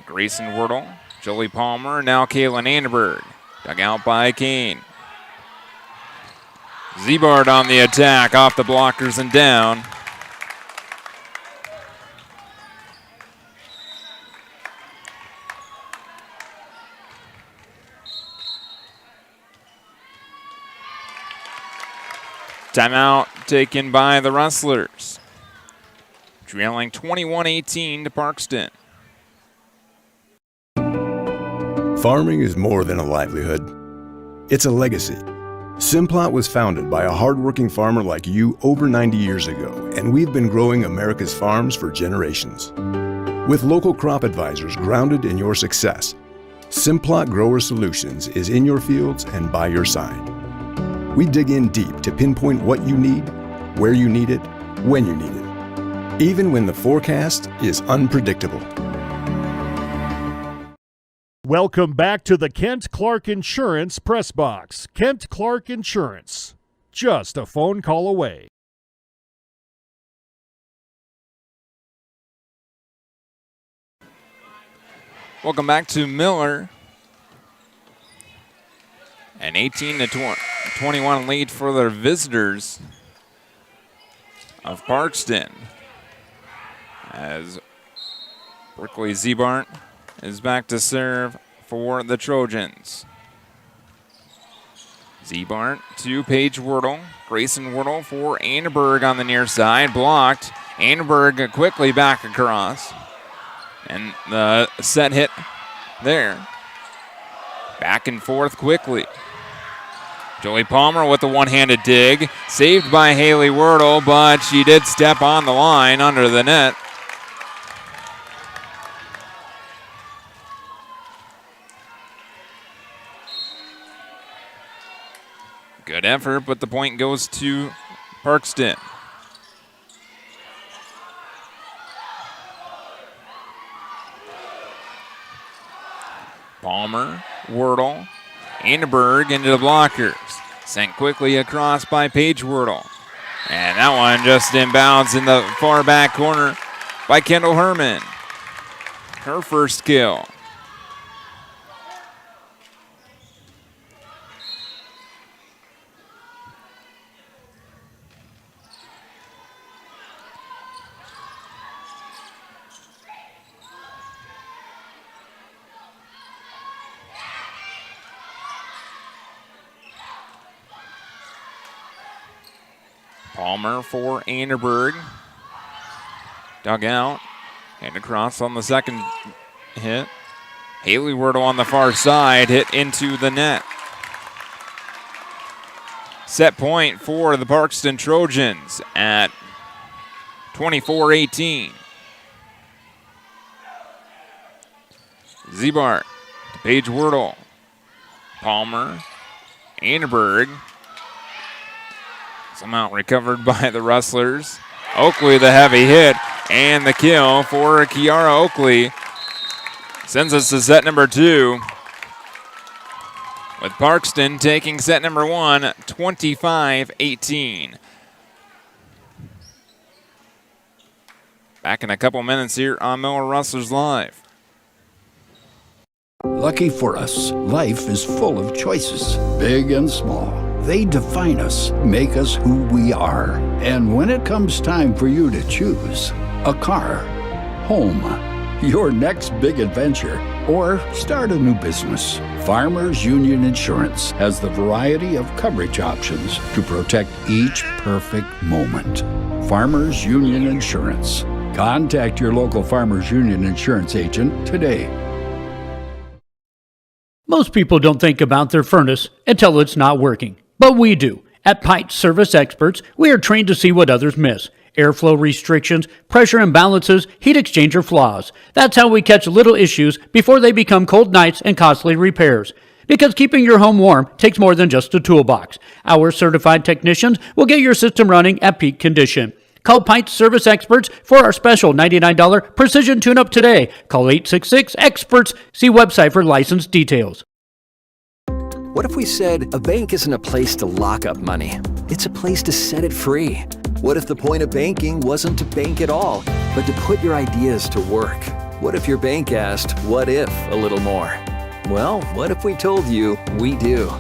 S25: Grayson Wordle. Jolie Palmer. Now Kaylin Anderberg. Dug out by Kane. Zebart on the attack. Off the blockers and down. Timeout taken by the Rustlers. Trailing 21-18 to Parkston.
S4: Farming is more than a livelihood. It's a legacy. Simplot was founded by a hardworking farmer like you over 90 years ago, and we've been growing America's farms for generations. With local crop advisors grounded in your success, Simplot Grower Solutions is in your fields and by your side. We dig in deep to pinpoint what you need, where you need it, when you need it, even when the forecast is unpredictable.
S12: Welcome back to the Kent Clark Insurance Press Box. Kent Clark Insurance, just a phone call away.
S25: Welcome back to Miller. An 18-21 lead for their visitors of Parkston. As Brickley Zebart is back to serve for the Trojans. Zebart to Paige Wordle. Grayson Wordle for Annenberg on the near side. Blocked. Annenberg quickly back across. And the set hit there. Back and forth quickly. Joey Palmer with the one-handed dig. Saved by Haley Wordle, but she did step on the line under the net. Good effort, but the point goes to Parkston. Palmer, Wordle, Annenberg into the blockers. Sent quickly across by Paige Wordle. And that one just inbounds in the far back corner by Kendall Herman. Her first kill. Palmer for Annenberg. Dug out and across on the second hit. Haley Wordle on the far side, hit into the net. Set point for the Parkston Trojans at 24-18. Zebart to Paige Wordle. Palmer, Annenberg. Somehow recovered by the Rustlers. Oakley the heavy hit and the kill for Kiara Oakley. Sends us to set number 2. With Parkston taking set number 1, 25-18. Back in a couple minutes here on Miller Rustlers Live.
S5: Lucky for us, life is full of choices, big and small. They define us, make us who we are. And when it comes time for you to choose a car, home, your next big adventure, or start a new business, Farmers Union Insurance has the variety of coverage options to protect each perfect moment. Farmers Union Insurance. Contact your local Farmers Union Insurance agent today.
S17: Most people don't think about their furnace until it's not working. But we do. At Pipe Service Experts, we are trained to see what others miss. Airflow restrictions, pressure imbalances, heat exchanger flaws. That's how we catch little issues before they become cold nights and costly repairs. Because keeping your home warm takes more than just a toolbox. Our certified technicians will get your system running at peak condition. Call Pipe Service Experts for our special $99 precision tune-up today. Call 866-EXPERTS. See website for license details.
S6: What if we said a bank isn't a place to lock up money? It's a place to set it free. What if the point of banking wasn't to bank at all, but to put your ideas to work? What if your bank asked, what if, a little more? Well, what if we told you we do?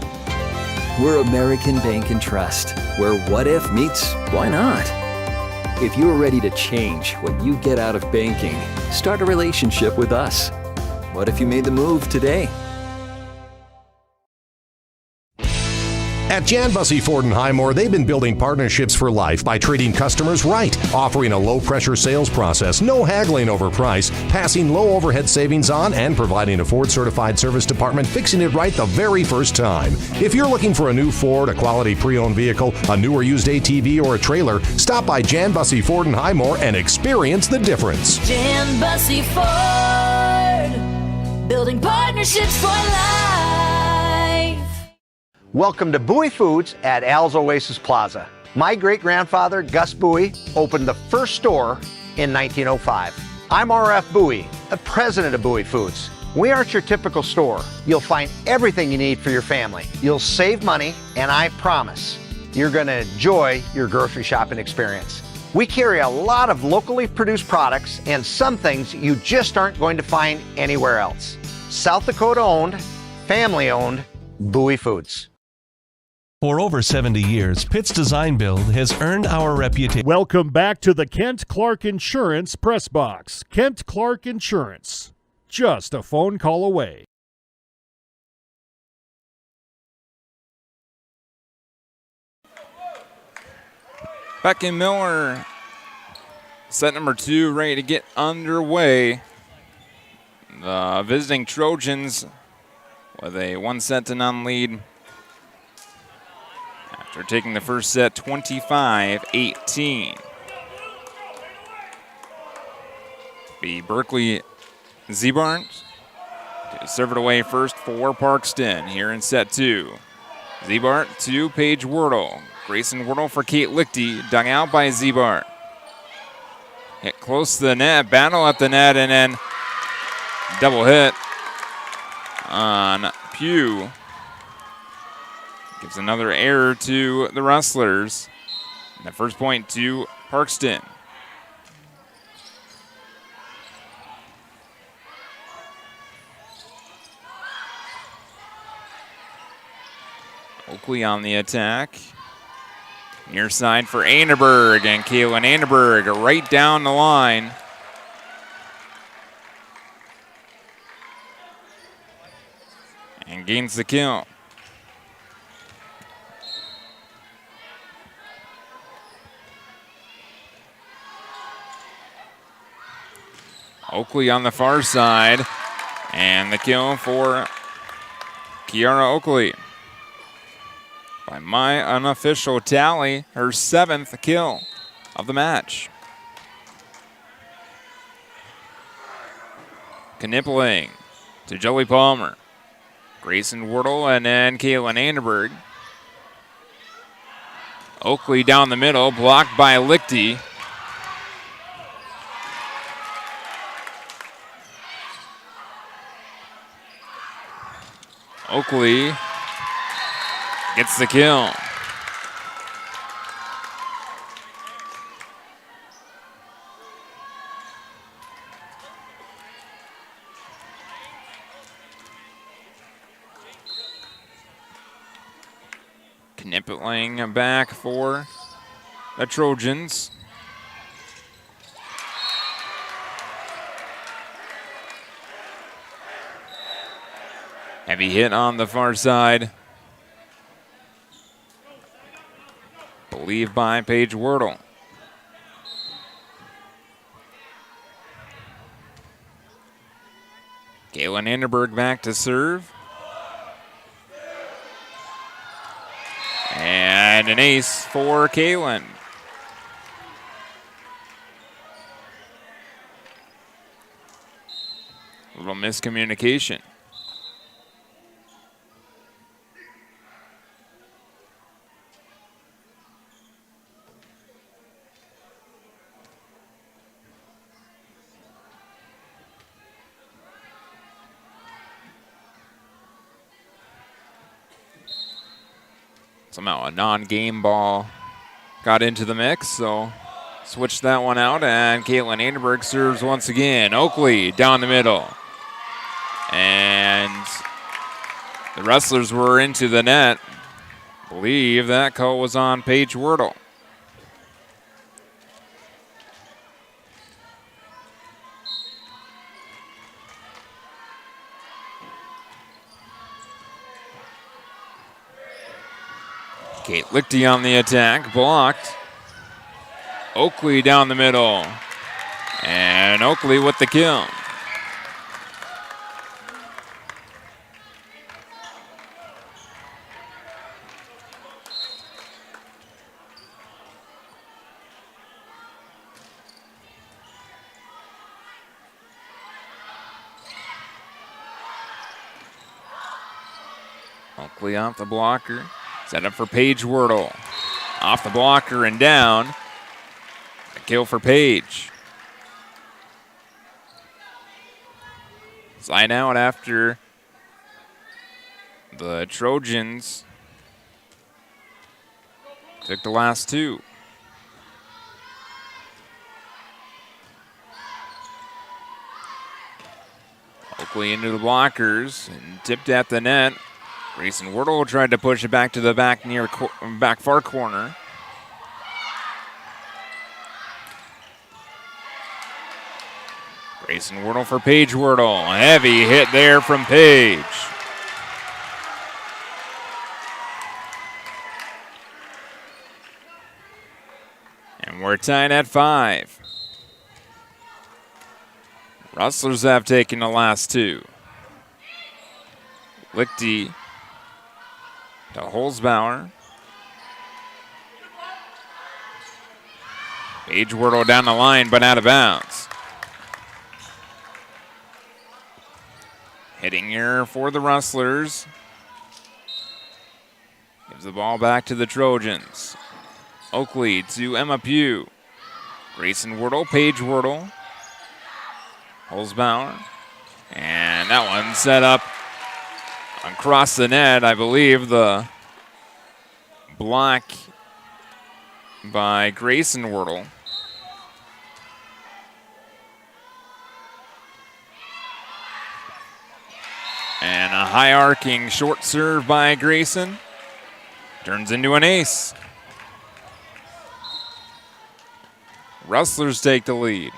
S6: We're American Bank and Trust, where what if meets why not? If you're ready to change what you get out of banking, start a relationship with us. What if you made the move today?
S3: At Jan Bussey Ford and Highmore, they've been building partnerships for life by treating customers right, offering a low-pressure sales process, no haggling over price, passing low overhead savings on, and providing a Ford-certified service department fixing it right the very first time. If you're looking for a new Ford, a quality pre-owned vehicle, a new or used ATV, or a trailer, stop by Jan Bussey Ford and Highmore and experience the difference.
S7: Jan Bussey Ford, building partnerships for life.
S11: Welcome to Bowie Foods at Al's Oasis Plaza. My great-grandfather, Gus Bowie, opened the first store in 1905. I'm R.F. Bowie, the president of Bowie Foods. We aren't your typical store. You'll find everything you need for your family. You'll save money, and I promise you're going to enjoy your grocery shopping experience. We carry a lot of locally produced products and some things you just aren't going to find anywhere else. South Dakota-owned, family-owned, Bowie Foods.
S13: For over 70 years, Pitt's Design Build has earned our reputation.
S12: Welcome back to the Kent Clark Insurance Press Box. Kent Clark Insurance, just a phone call away.
S25: Beck and Miller, set number 2, ready to get underway. The visiting Trojans with a 1-0 lead. After taking the first set 25-18. Be Berkeley Zebart to serve it away first for Parkston here in set 2. Zebart to Paige Wordle. Grayson Wordle for Kate Lichty, dug out by Zebart. Hit close to the net, battle at the net, and then double hit on Pugh. Gives another error to the Rustlers. And the first point to Parkston. Oakley on the attack. Near side for Anderberg, and Kaylin Anderberg right down the line. And gains the kill. Oakley on the far side, and the kill for Kiara Oakley. By my unofficial tally, her 7th kill of the match. Knippling to Joey Palmer. Grayson Wordle and then Kaylin Anderberg. Oakley down the middle, blocked by Lichty. Oakley gets the kill. Knippling back for the Trojans. Heavy hit on the far side. Believed by Paige Wordle. Kaylin Anderberg back to serve. And an ace for Kaylin. A little miscommunication. Somehow a non-game ball got into the mix, so switched that one out, and Caitlin Anderberg serves once again. Oakley down the middle. And the Rustlers were into the net. I believe that call was on Paige Wordle. Kate Lichty on the attack, blocked. Oakley down the middle. And Oakley with the kill. Oakley off the blocker. Set up for Paige Wordle. Off the blocker and down. A kill for Paige. Side out after the Trojans took the last two. Oakley into the blockers and tipped at the net. Grayson Wordle tried to push it back to the back far corner. Grayson Wordle for Paige Wordle. A heavy hit there from Paige. And we're tied at 5. Rustlers have taken the last two. Lichty to Holzbauer. Paige Wordle down the line, but out of bounds. Hitting error for the Rustlers. Gives the ball back to the Trojans. Oakley to Emma Pugh. Grayson Wordle, Paige Wordle. Holzbauer. And that one set up across the net. I believe the block by Grayson Wordle. And a high arcing short serve by Grayson. Turns into an ace. Rustlers take the lead.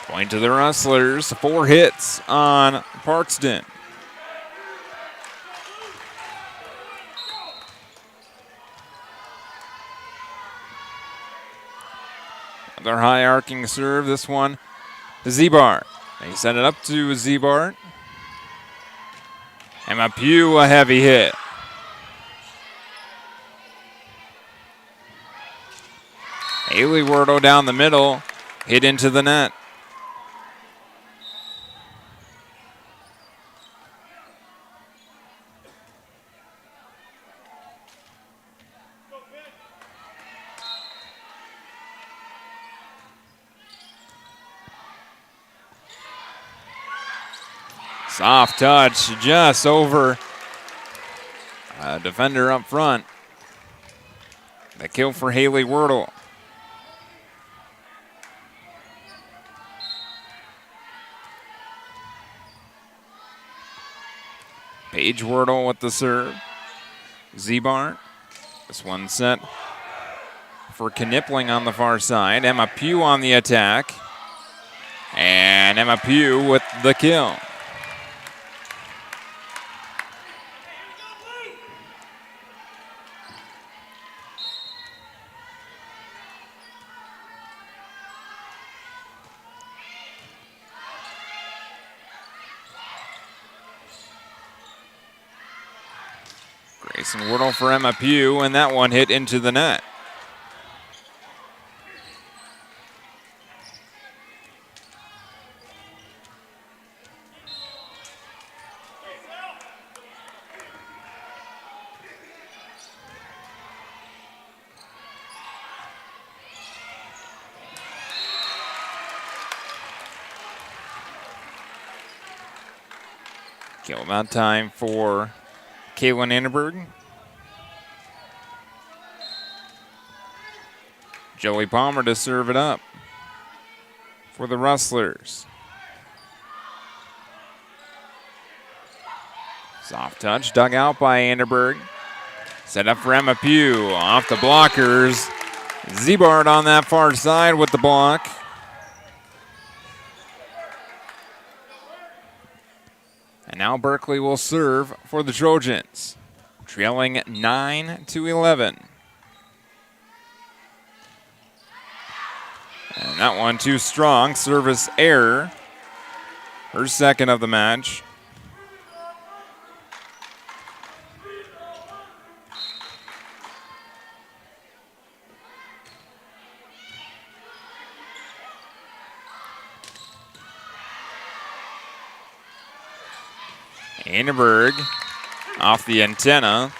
S25: Point to the Rustlers. 4 hits on Parkston. Another high arcing serve. This one to Zebart. They send it up to Zebart. Emma Pugh, a heavy hit. Haley Wordle down the middle. Hit into the net. Soft touch just over a defender up front. The kill for Haley Wordle. Paige Wordle with the serve. Zebart. This one set for Knipling on the far side. Emma Pugh on the attack. And Emma Pugh with the kill. Grayson Wordle for Emma Pugh, and that one hit into the net. Kill about time for Caitlin Annenberg. Joey Palmer to serve it up for the Rustlers. Soft touch dug out by Annenberg. Set up for Emma Pugh. Off the blockers. Zebart on that far side with the block. Now Berkeley will serve for the Trojans, trailing 9-11. And that one too strong. Service error. Her second of the match. Anderberg off the antenna.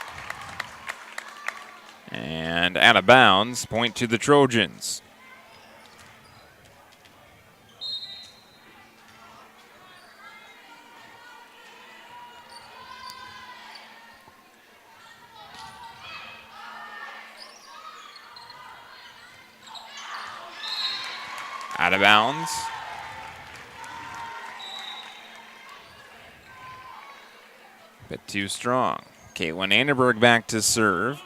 S25: And out of bounds. Point to the Trojans. Out of bounds. Bit too strong. Caitlin Anderberg back to serve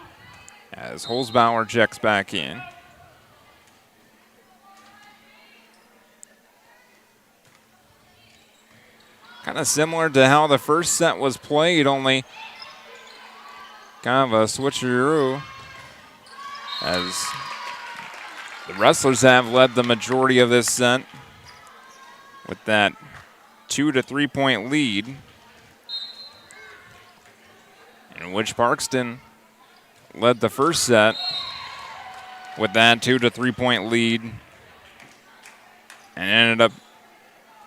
S25: as Holzbauer checks back in. Kind of similar to how the first set was played, only kind of a switcheroo as the Rustlers have led the majority of this set with that 2 to 3 point lead, in which Parkston led the first set with that 2 to 3 point lead and ended up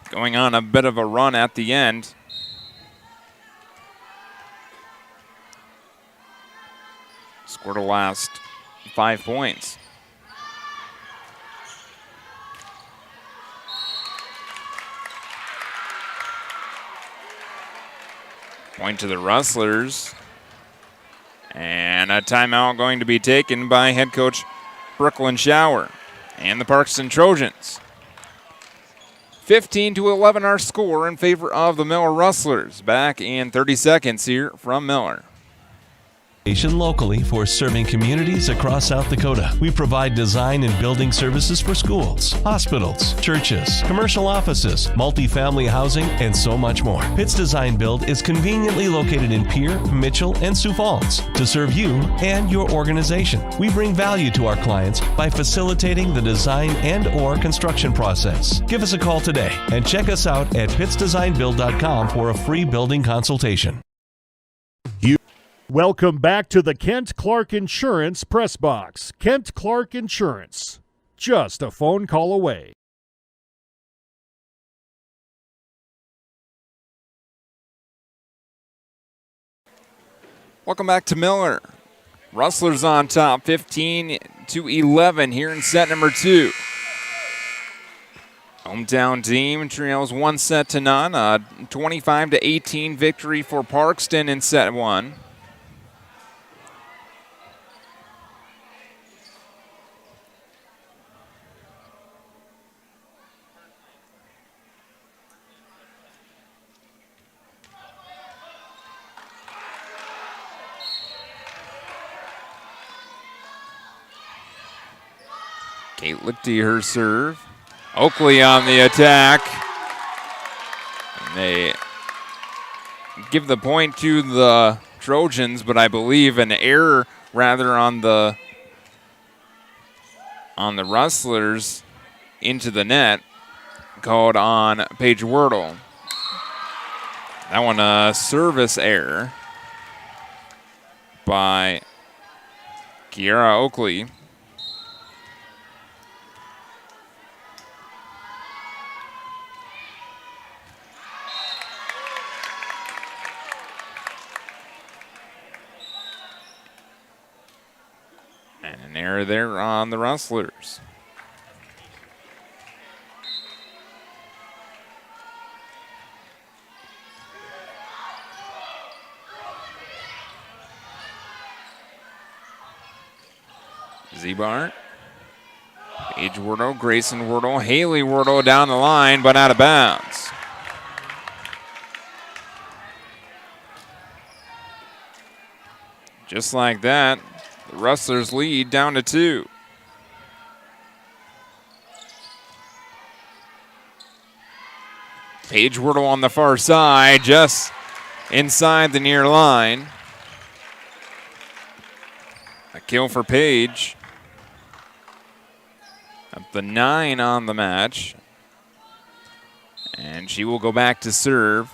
S25: going on a bit of a run at the end. Scored the last 5 points. Point to the Rustlers. And a timeout going to be taken by head coach Brooklyn Schauer and the Parkston Trojans. 15-11 our score in favor of the Miller Rustlers. Back in 30 seconds here from Miller.
S13: Locally for serving communities across South Dakota. We provide design and building services for schools, hospitals, churches, commercial offices, multifamily housing, and so much more. Pitts Design Build is conveniently located in Pierre, Mitchell, and Sioux Falls to serve you and your organization. We bring value to our clients by facilitating the design and or construction process. Give us a call today and check us out at pittsdesignbuild.com for a free building consultation.
S12: Welcome back to the Kent Clark Insurance Press Box. Kent Clark Insurance, just a phone call away.
S25: Welcome back to Miller. Rustlers on top, 15-11 here in set number 2. Hometown team trails 1-0. A 25-18 victory for Parkston in set 1. Kate Lichty, her serve. Oakley on the attack. And they give the point to the Trojans, but I believe an error rather on the Rustlers into the net called on Paige Wordle. That one a service error by Kiara Oakley. And an error there on the Rustlers. Z-Bar. Paige Wordle, Grayson Wordle, Haley Wordle down the line, but out of bounds. Just like that, the Rustlers lead down to 2. Paige Wordle on the far side, just inside the near line. A kill for Paige. Up the 9 on the match. And she will go back to serve.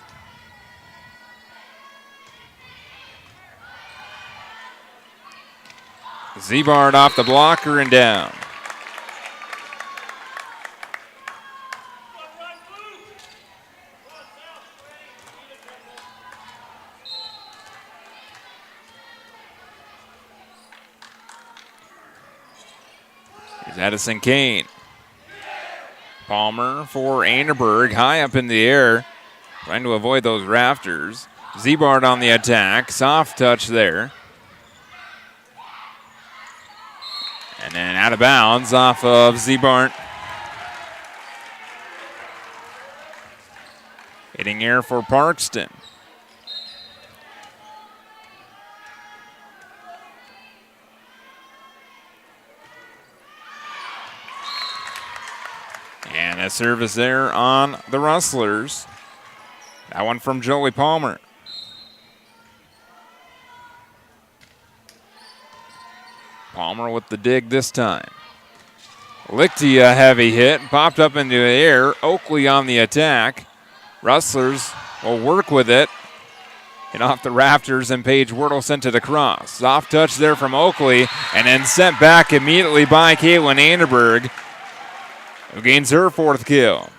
S25: Zebard off the blocker and down. Here's Addison Kane. Palmer for Anderberg, high up in the air, trying to avoid those rafters. Zebard on the attack, soft touch there. And then out of bounds off of Zebart. Hitting air for Parkston. And a service there on the Rustlers. That one from Joey Palmer. Palmer with the dig this time. Lichty a heavy hit, popped up into the air. Oakley on the attack. Rustlers will work with it. Hit off the rafters, and Paige Wordle sent it across. Soft touch there from Oakley, and then sent back immediately by Caitlin Anderberg, who gains her 4th kill.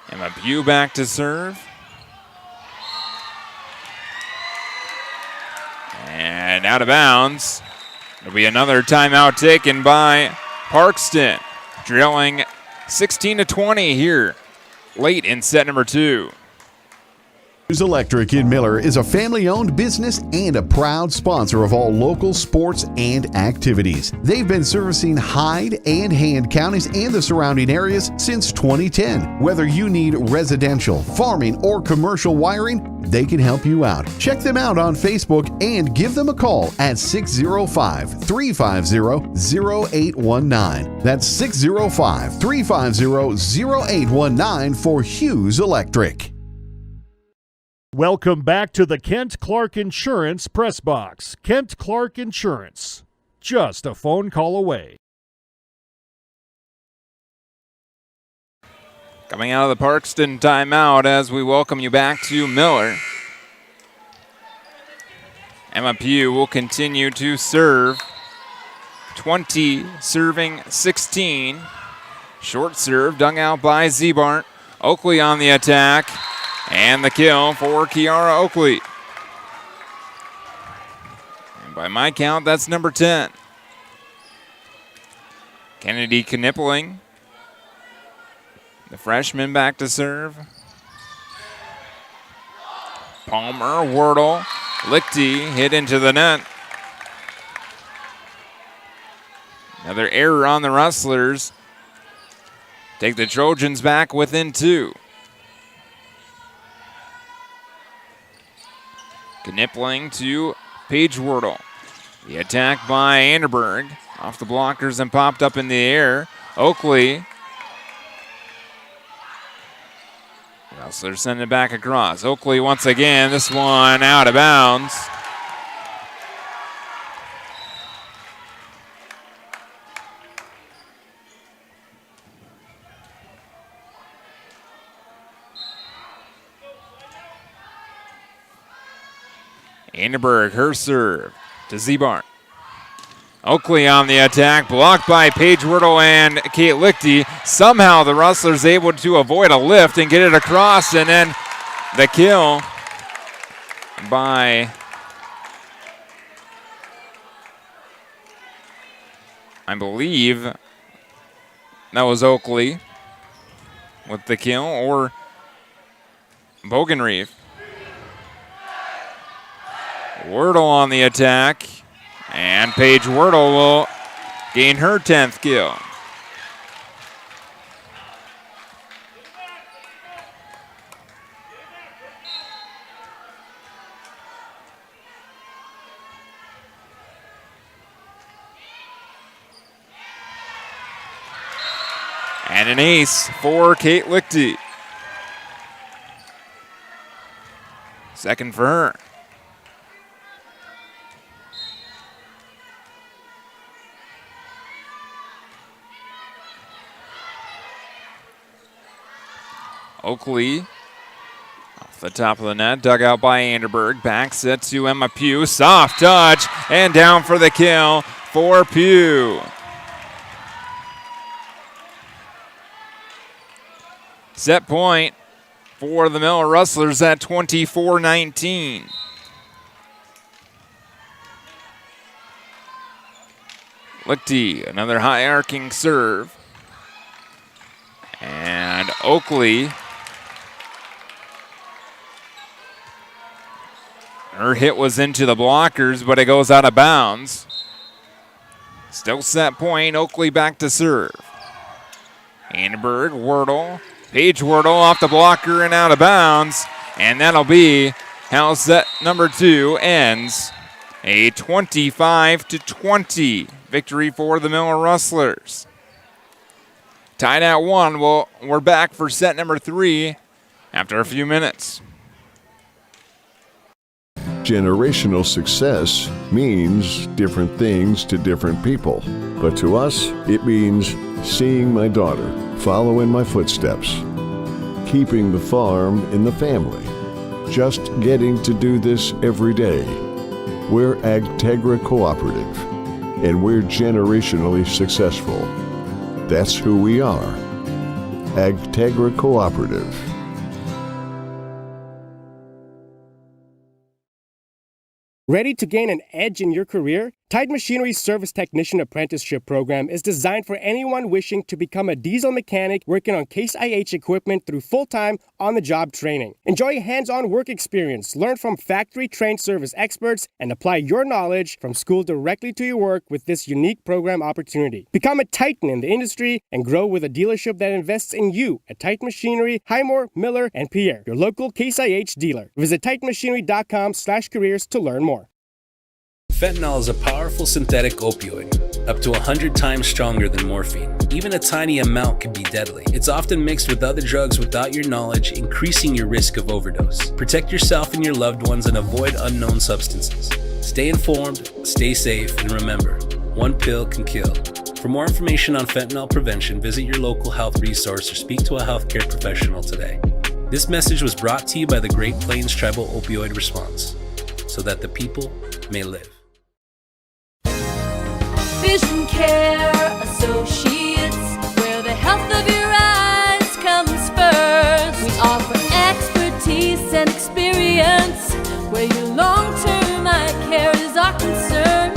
S25: Emma Pugh back to serve. And out of bounds. There'll be another timeout taken by Parkston. Drilling 16-20 here late in set number 2.
S1: Hughes Electric in Miller is a family-owned business and a proud sponsor of all local sports and activities. They've been servicing Hyde and Hand counties and the surrounding areas since 2010. Whether you need residential, farming, or commercial wiring, they can help you out. Check them out on Facebook and give them a call at 605-350-0819. That's 605-350-0819 for Hughes Electric.
S12: Welcome back to the Kent Clark Insurance Press Box. Kent Clark Insurance, just a phone call away.
S25: Coming out of the Parkston timeout as we welcome you back to Miller. Emma Pugh will continue to serve. 20 serving 16. Short serve dug out by Zebart. Oakley on the attack. And the kill for Kiara Oakley. And by my count, that's number 10. Kennedy Knippling. The freshman back to serve. Palmer, Wordle, Lichty hit into the net. Another error on the Rustlers. Take the Trojans back within 2. Knippling to Paige Wordle. The attack by Anderberg. Off the blockers and popped up in the air. Oakley. Rustlers send it back across. Oakley once again. This one out of bounds. Anderberg, her serve to Zebart. Oakley on the attack, blocked by Paige Wordle and Kate Lichty. Somehow the Rustlers able to avoid a lift and get it across, and then the kill by, I believe that was Oakley with the kill, or Bogenreef. Wordle on the attack, and Paige Wordle will gain her 10th kill. And an ace for Kate Lichty. Second for her. Oakley off the top of the net, dug out by Anderberg. Back set to Emma Pugh. Soft touch and down for the kill for Pugh. Set point for the Miller Rustlers at 24-19. Lichty, another high arcing serve. And Oakley, her hit was into the blockers, but it goes out of bounds. Still set point, Oakley back to serve. Anderberg, Wordle, Paige Wordle off the blocker and out of bounds. And that'll be how set number 2 ends. A 25-20 victory for the Miller Rustlers. Tied at 1. Well, we're back for set number 3 after a few minutes.
S9: Generational success means different things to different people. But to us, it means seeing my daughter follow in my footsteps, keeping the farm in the family, just getting to do this every day. We're Agtegra Cooperative, and we're generationally successful. That's who we are. Agtegra Cooperative.
S14: Ready to gain an edge in your career? Tide Machinery's Service Technician Apprenticeship Program is designed for anyone wishing to become a diesel mechanic working on Case IH equipment through full-time, on-the-job training. Enjoy hands-on work experience, learn from factory-trained service experts, and apply your knowledge from school directly to your work with this unique program opportunity. Become a titan in the industry and grow with a dealership that invests in you at Tide Machinery, Highmore, Miller, and Pierre, your local Case IH dealer. Visit TitanMachinery.com/careers to learn more.
S18: Fentanyl is a powerful synthetic opioid, up to 100 times stronger than morphine. Even a tiny amount can be deadly. It's often mixed with other drugs without your knowledge, increasing your risk of overdose. Protect yourself and your loved ones and avoid unknown substances. Stay informed, stay safe, and remember, one pill can kill. For more information on fentanyl prevention, visit your local health resource or speak to a healthcare professional today. This message was brought to you by the Great Plains Tribal Opioid Response, so that the people may live.
S7: Vision Care Associates, where the health of your eyes comes first. We offer expertise and experience, where your long-term eye care is our concern.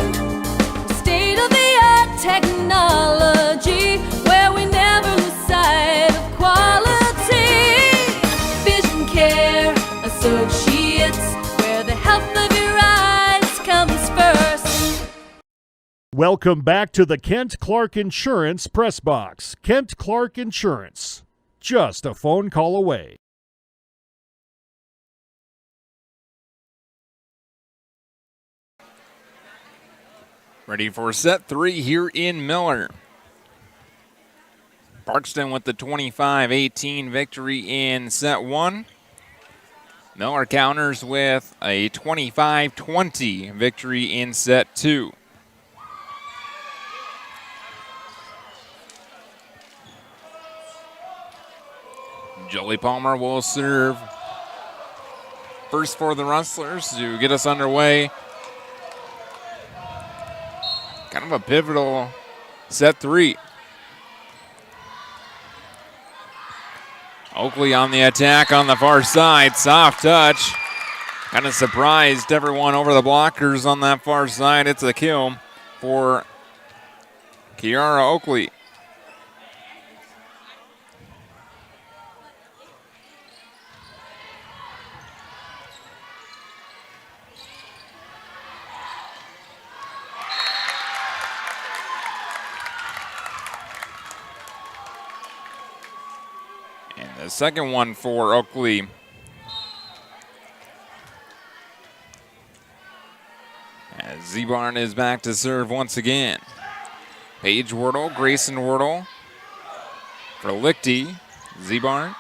S7: State-of-the-art technology, where we never lose sight of quality. Vision Care Associates, where the health of your eyes comes first.
S12: Welcome back to the Kent Clark Insurance Press Box. Kent Clark Insurance, just a phone call away.
S25: Ready for set 3 here in Miller. Parkston with the 25-18 victory in set 1. Miller counters with a 25-20 victory in set 2. Jolie Palmer will serve first for the Rustlers to get us underway. Kind of a pivotal set 3. Oakley on the attack on the far side. Soft touch. Kind of surprised everyone over the blockers on that far side. It's a kill for Kiara Oakley. The second one for Oakley. As Z-Barn is back to serve once again. Paige Wordle, Grayson Wordle. for Lichty. Zebart.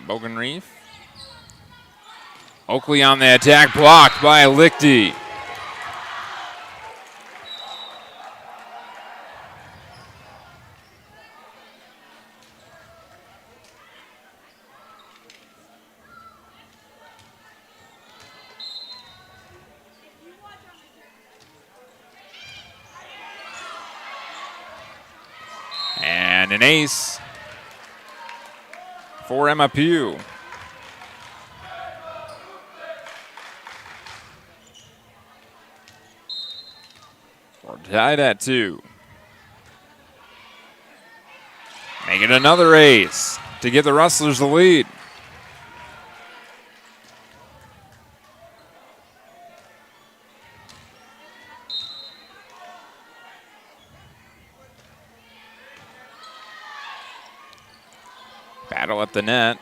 S25: Bogenreef. Oakley on the attack, blocked by Lichty. And an ace for Emma Pugh. We're tied at 2. Make it another ace to give the Rustlers the lead. Battle at the net.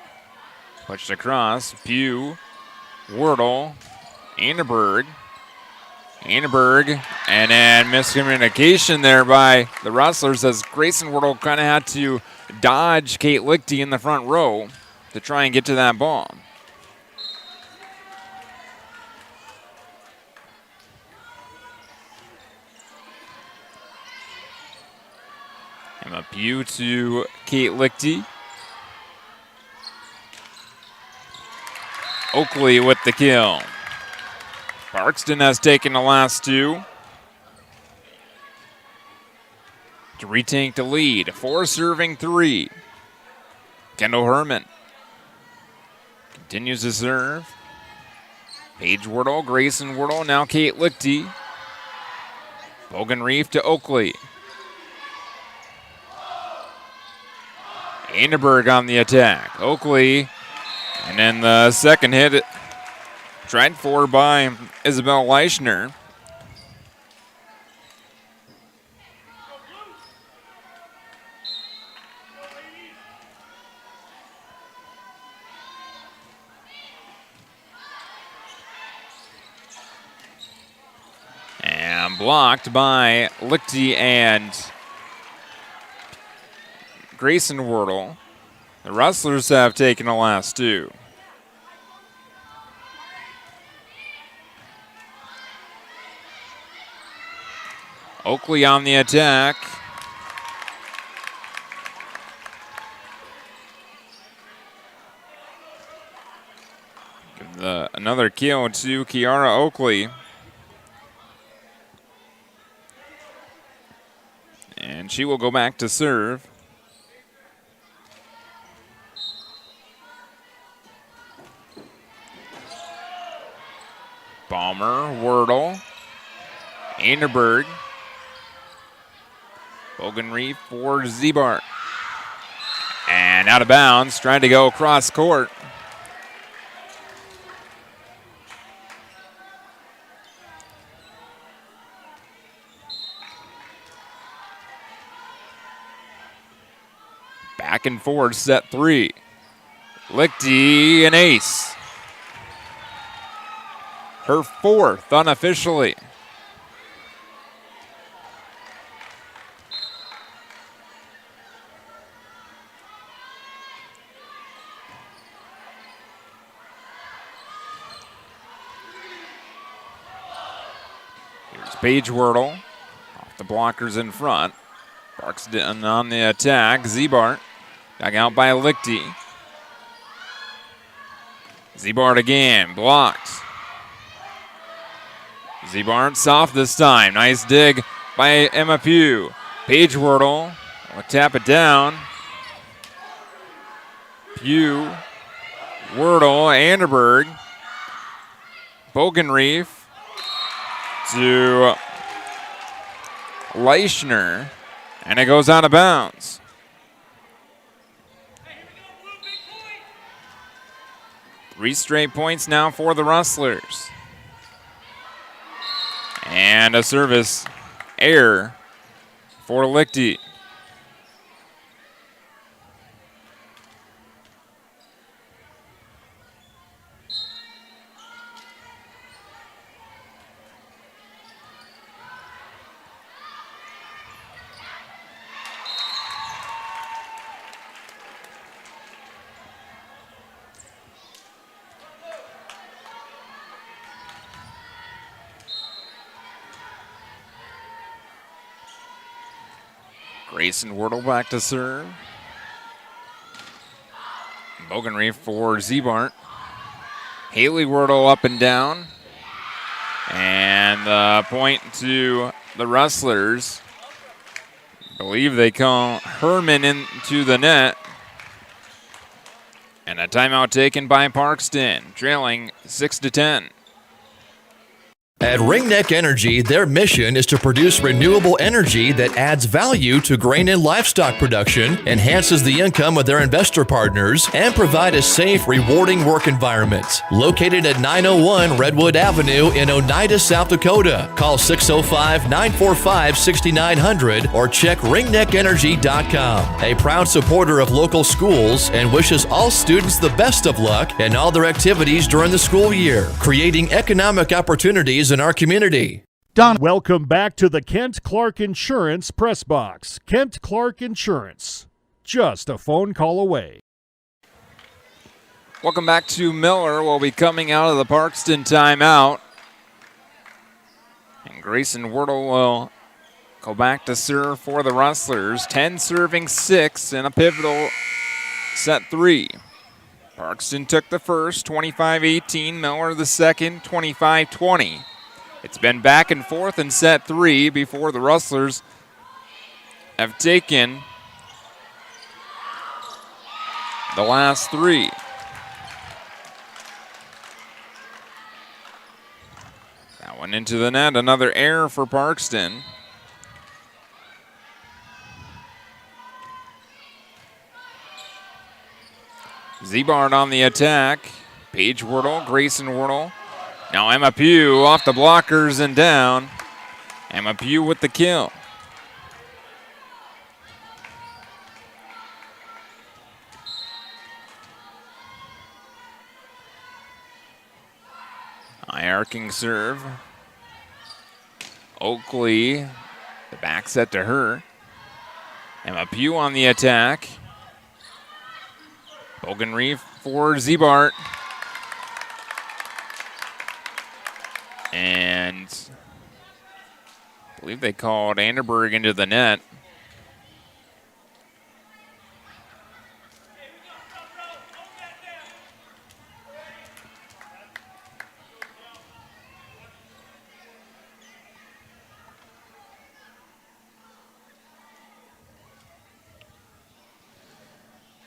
S25: Pushed across. Pugh. Wordle. Anderberg. And then miscommunication there by the Rustlers as Grayson Wordle kind of had to dodge Kate Lichty in the front row to try and get to that ball. Emma Pugh to Kate Lichty. Oakley with the kill. Parkston has taken the last 2 to retake the lead. 4 serving 3. Kendall Herman continues to serve. Paige Wordle, Grayson Wordle, now Kate Lichty. Bogenreef to Oakley. Anderberg on the attack. Oakley, and then the second hit tried for by Isabel Leichner. And blocked by Lichty and Grayson Wordle. The Rustlers have taken the last 2. Oakley on the attack. Give another kill to Kiara Oakley. And she will go back to serve. Balmer, Wordle, Anderberg. Bogenreef for Zebart. And out of bounds, trying to go across court. Back and forth, set 3. Lichty, an ace. Her 4th unofficially. Paige Wordle off the blockers in front. Parkston on the attack. Zebart back out by Lichty. Zebart again, blocked. Zebart soft this time. Nice dig by Emma Pugh. Paige Wordle will tap it down. Pugh, Wordle, Anderberg, Bogenreef to Leichner, and it goes out of bounds. Three straight points now for the Rustlers. And a service error for Lichty. Grayson Wordle back to serve. Bogenreef for Zebart. Haley Wordle up and down. And the point to the Rustlers. I believe they call Herman into the net. And a timeout taken by Parkston, trailing 6-10.
S16: At Ringneck Energy, their mission is to produce renewable energy that adds value to grain and livestock production, enhances the income of their investor partners, and provide a safe, rewarding work environment. Located at 901 Redwood Avenue in Oneida, South Dakota. Call 605-945-6900 or check ringneckenergy.com. A proud supporter of local schools and wishes all students the best of luck in all their activities during the school year, creating economic opportunities in our community.
S12: Welcome back to the Kent Clark Insurance Press Box. Kent Clark Insurance, just a phone call away.
S25: Welcome back to Miller. We'll be coming out of the Parkston timeout. And Grayson Wordle will go back to serve for the Rustlers. 10 serving 6 in a pivotal set 3. Parkston took the first, 25-18. Miller the second, 25-20. It's been back and forth in set 3 before the Rustlers have taken the last 3. That one into the net, another error for Parkston. Zebart on the attack. Paige Wordle, Grayson Wordle. Now Emma Pugh off the blockers and down. Emma Pugh with the kill. High arcing serve. Oakley, the back set to her. Emma Pugh on the attack. Bogenreef for Zebart. And I believe they called Anderberg into the net.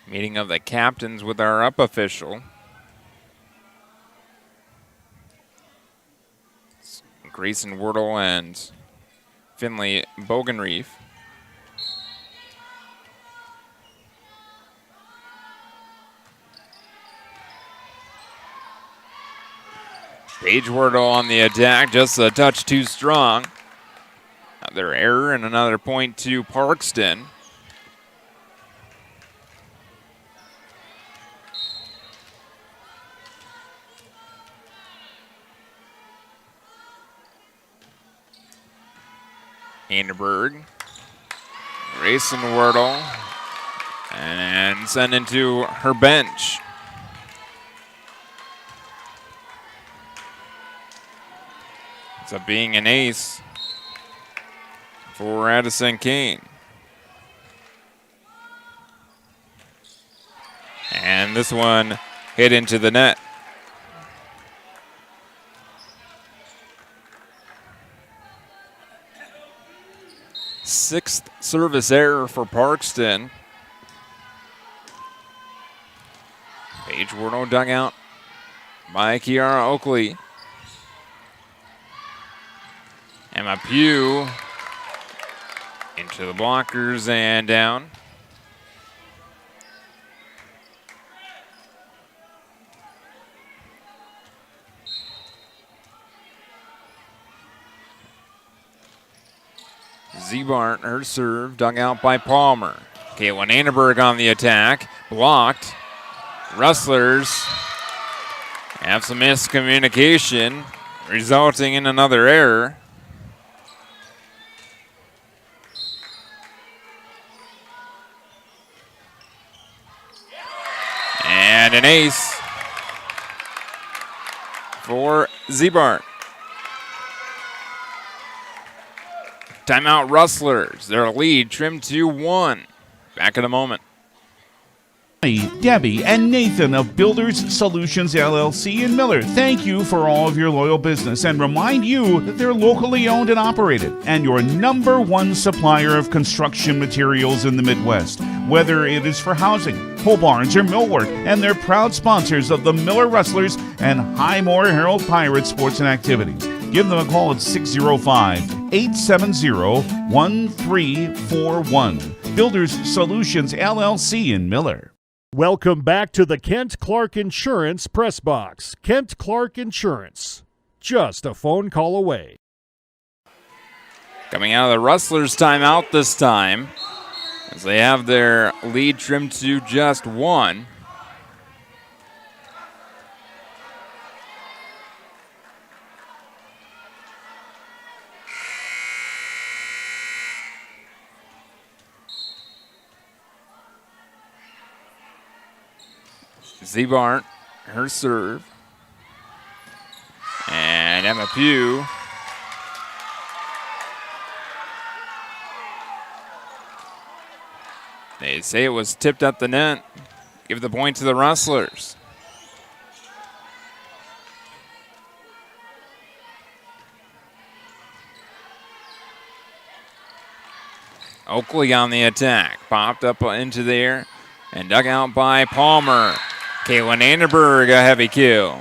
S25: Meeting of the captains with our up official. Grayson Wordle and Finley Bogenreef. Paige Wordle on the attack, just a touch too strong. Another error and another point to Parkston. Anderberg, Grayson Wordle, and sent into her bench. Ends up being an ace for Addison Kane. And this one hit into the net. Sixth service error for Parkston. Paige Wordle dug out by Kiara Oakley. Emma Pugh into the blockers and down. Zebart, her serve, dug out by Palmer. Caitlin Anderberg on the attack, blocked. Rustlers have some miscommunication, resulting in another error. And an ace for Zebart. Timeout Rustlers. Their lead trimmed to 1. Back in a moment.
S8: Debbie, and Nathan of Builders Solutions LLC in Miller thank you for all of your loyal business and remind you that they're locally owned and operated and your number one supplier of construction materials in the Midwest, whether it is for housing, pole barns, or millwork, and they're proud sponsors of the Miller Rustlers and Highmore Herald Pirates sports and activities. Give them a call at 605-870-1341. Builders Solutions LLC in Miller.
S12: Welcome back to the Kent Clark Insurance Press Box. Kent Clark Insurance. Just a phone call away.
S25: Coming out of the Rustlers timeout this time, as they have their lead trimmed to just 1. Z-Bart, her serve. And Emma Pugh. They say it was tipped at the net. Give the point to the Rustlers. Oakley on the attack. Popped up into there and dug out by Palmer. Caitlin Anderberg, a heavy kill.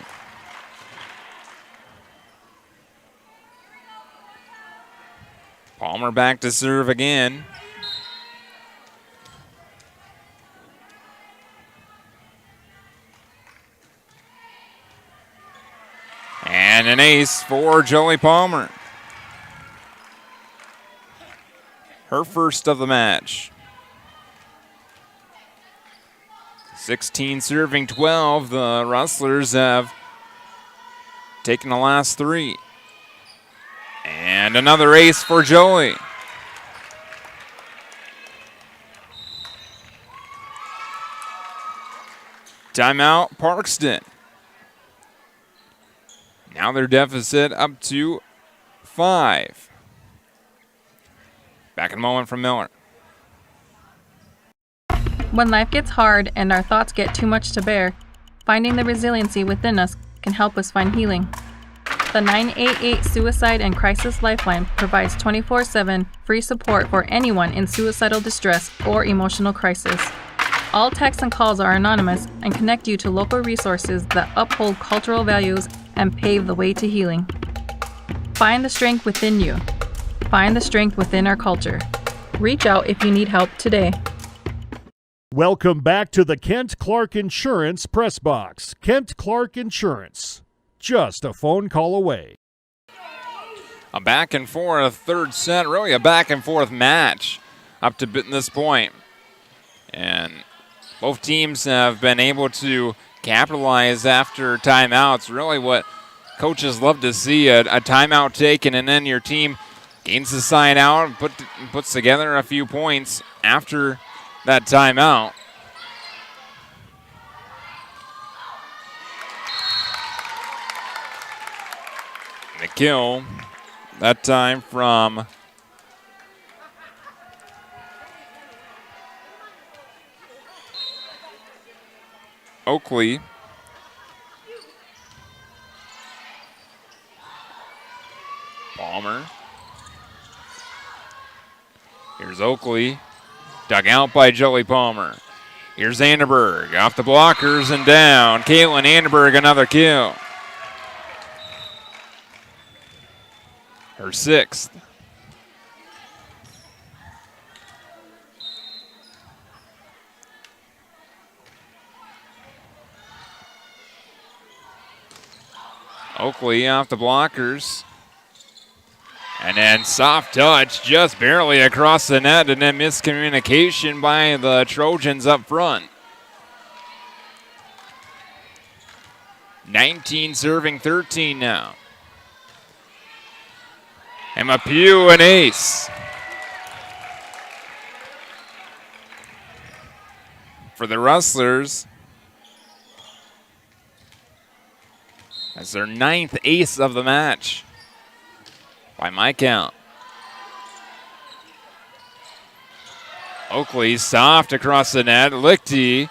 S25: Palmer back to serve again. And an ace for Jolie Palmer. Her first of the match. 16 serving 12. The Rustlers have taken the last 3. And another ace for Jolie. Timeout, Parkston. Now their deficit up to 5. Back in a moment from Miller.
S23: When life gets hard and our thoughts get too much to bear, finding the resiliency within us can help us find healing. The 988 Suicide and Crisis Lifeline provides 24/7 free support for anyone in suicidal distress or emotional crisis. All texts and calls are anonymous and connect you to local resources that uphold cultural values and pave the way to healing. Find the strength within you. Find the strength within our culture. Reach out if you need help today.
S12: Welcome back to the Kent Clark Insurance Press Box. Kent Clark Insurance. Just a phone call away.
S25: A back and forth third set, really a back and forth match up to this point. And both teams have been able to capitalize after timeouts. Really what coaches love to see, a timeout taken and then your team gains the side out and puts together a few points after that timeout. The kill, that time from Oakley. Palmer. Here's Oakley. Dug out by Jolie Palmer. Here's Anderberg off the blockers and down. Caitlin Anderberg, another kill. Her 6th. Oakley off the blockers. And then soft touch just barely across the net, and then miscommunication by the Trojans up front. 19 serving 13 now. Emma Pugh, an ace. For the Rustlers. That's their 9th ace of the match. By my count. Oakley soft across the net. Lichty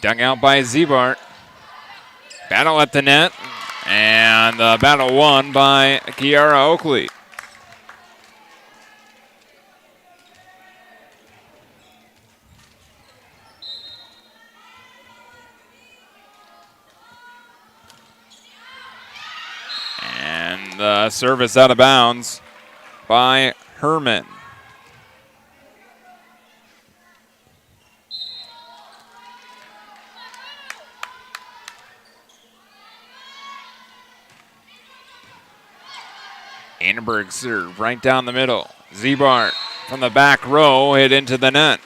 S25: dug out by Zebart. Battle at the net, and the battle won by Kiara Oakley. And the service out of bounds by Herman. Annenberg serve right down the middle. Zebart from the back row hit into the net.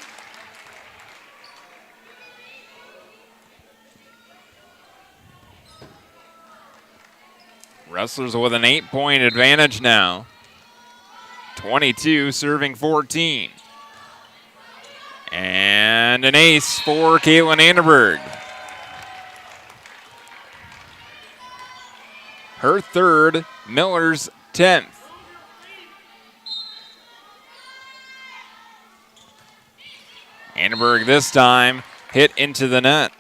S25: Rustlers with an 8-point advantage now. 22 serving 14. And an ace for Caitlin Annenberg. Her third, Miller's 10th. Annenberg this time hit into the net.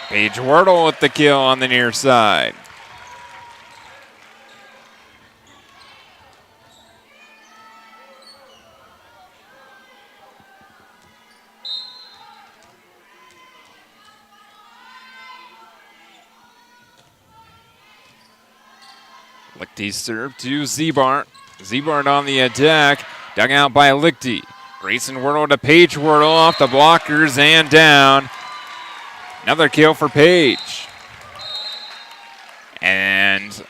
S25: Paige Wardle with the kill on the near side. Lichty serve to Zebart. Zebart on the attack. Dug out by Lichty. Grayson Wardle to Paige Wardle off the blockers and down. Another kill for Paige. And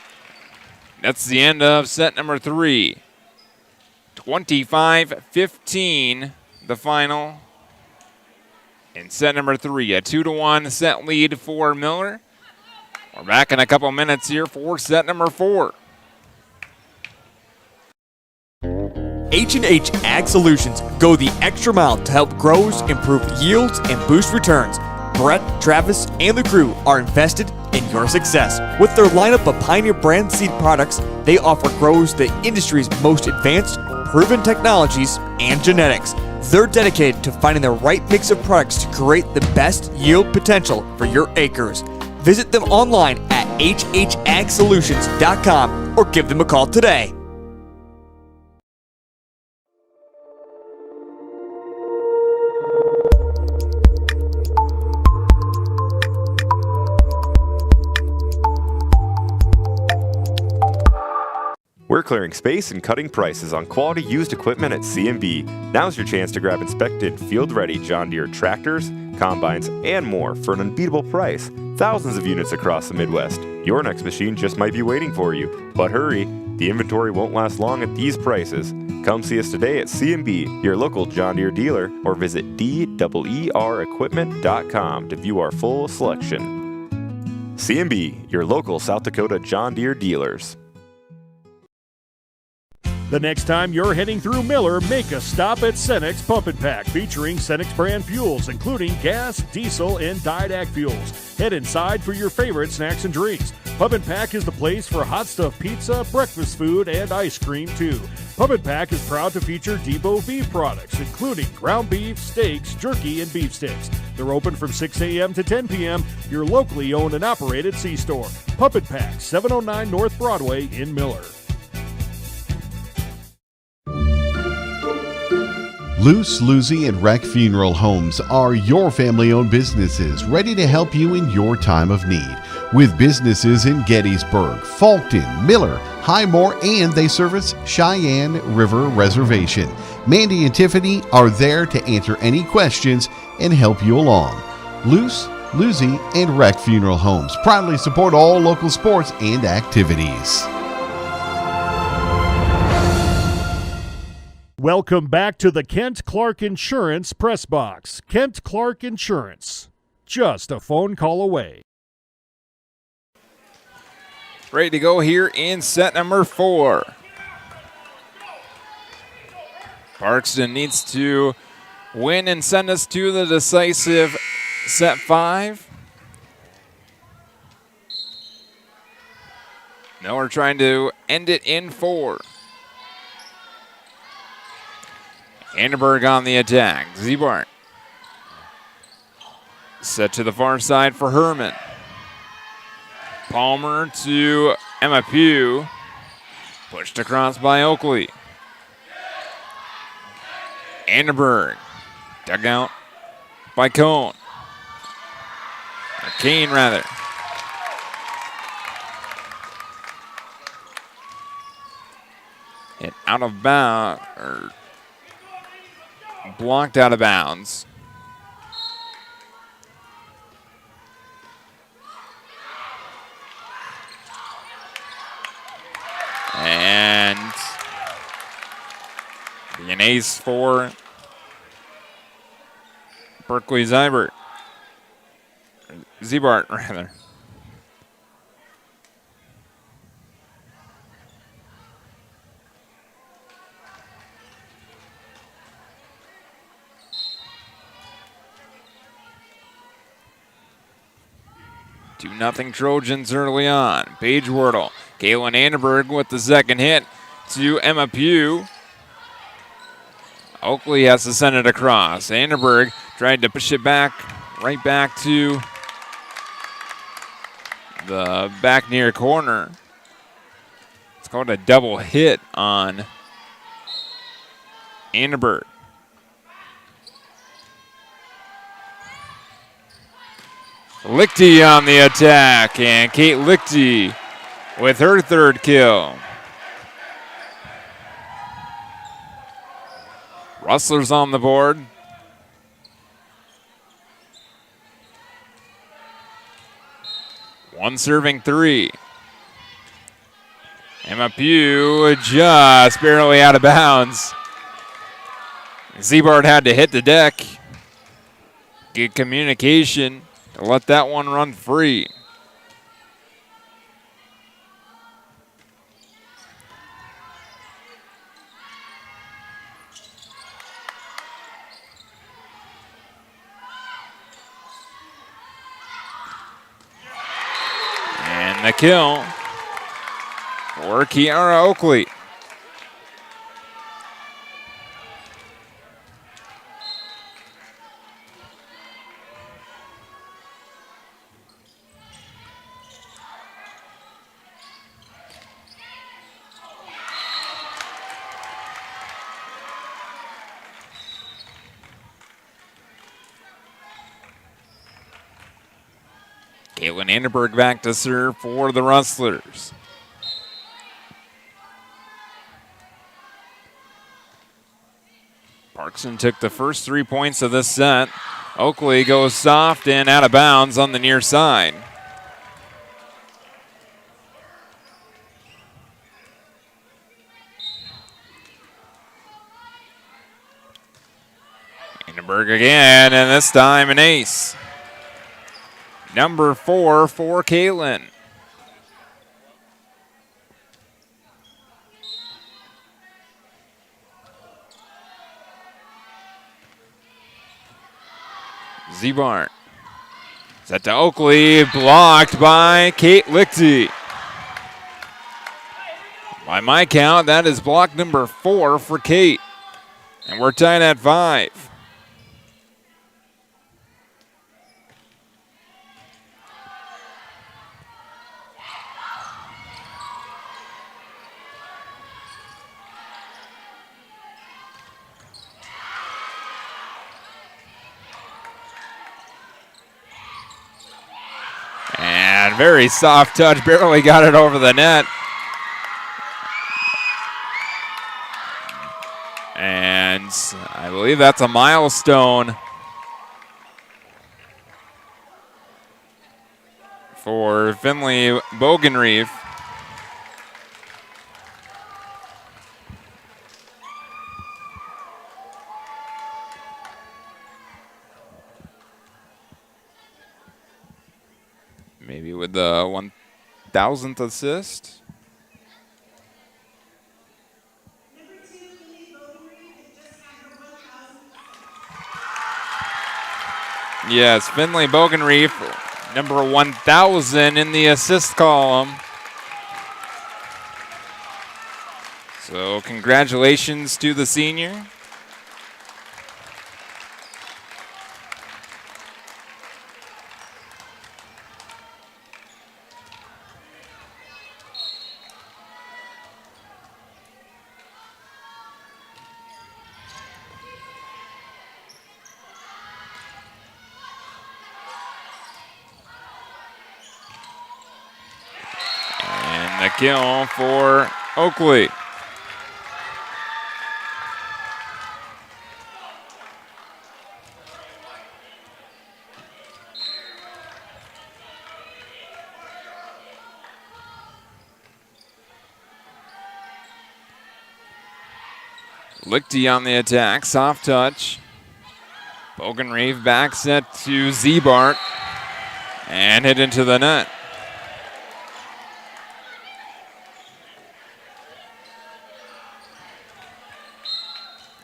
S25: that's the end of set number 3. 25-15, the final. In set number 3, a 2-1 set lead for Miller. We're back in a couple minutes here for set number 4.
S10: H&H Ag Solutions go the extra mile to help grows improve yields and boost returns. Brett, Travis, and the crew are invested in your success. With their lineup of Pioneer brand seed products, they offer growers the industry's most advanced, proven technologies and genetics. They're dedicated to finding the right mix of products to create the best yield potential for your acres. Visit them online at hhagsolutions.com or give them a call today.
S19: We're clearing space and cutting prices on quality used equipment at C&B. Now's your chance to grab inspected, field-ready John Deere tractors, combines, and more for an unbeatable price. Thousands of units across the Midwest. Your next machine just might be waiting for you. But hurry, the inventory won't last long at these prices. Come see us today at C&B, your local John Deere dealer, or visit DEERequipment.com to view our full selection. C&B, your local South Dakota John Deere dealers.
S12: The next time you're heading through Miller, make a stop at Cenex Pump and Pack, featuring Cenex brand fuels, including gas, diesel, and Didac fuels. Head inside for your favorite snacks and drinks. Pump and Pack is the place for hot stuff pizza, breakfast food, and ice cream, too. Pump and Pack is proud to feature Depot beef products, including ground beef, steaks, jerky, and beef sticks. They're open from 6 a.m. to 10 p.m., your locally owned and operated C-store. Pump and Pack, 709 North Broadway in Miller.
S20: Luce, Lucy, and Wreck Funeral Homes are your family-owned businesses ready to help you in your time of need. With businesses in Gettysburg, Fulton, Miller, Highmore, and they service Cheyenne River Reservation. Mandy and Tiffany are there to answer any questions and help you along. Luce, Lucy, and Wreck Funeral Homes proudly support all local sports and activities.
S12: Welcome back to the Kent Clark Insurance Press Box. Kent Clark Insurance, just a phone call away.
S25: Ready to go here in set number 4. Parkston needs to win and send us to the decisive set 5. Miller trying to end it in 4. Anderberg on the attack. Zebart. Set to the far side for Herman. Palmer to Emma Pugh. Pushed across by Oakley. Anderberg. Dug out by Cone. Or Kane, rather. Hit out of bounds, or blocked out of bounds. And be an ace for Berkeley Zybert. Zebart, rather. Two 2-0 Trojans early on. Paige Wordle. Kaylin Anderberg with the second hit to Emma Pugh. Oakley has to send it across. Anderberg tried to push it back, right back to the back near corner. It's called a double hit on Anderberg. Lichty on the attack, and Kate Lichty with her third kill. Rustlers on the board. One serving 3. Emma Pugh just barely out of bounds. Zebart had to hit the deck. Good communication to let that one run free. And the kill for Kiara Oakley. Caitlin Anderberg back to serve for the Rustlers. Parkston took the first 3 points of this set. Oakley goes soft and out of bounds on the near side. Anderberg again, and this time an ace. Number 4 for Caitlin. Zebart. Set to Oakley, blocked by Kate Lichty. By my count, that is block number 4 for Kate. And we're tied at 5. And very soft touch, barely got it over the net. And I believe that's a milestone for Finley Bogenreef. Maybe with the 1,000th assist. Yes, Finley Bogenreef, number 1,000 in the assist column. So congratulations to the senior. And the kill for Oakley. Lichty on the attack, soft touch. Bogenreef back set to Zebart and hit into the net.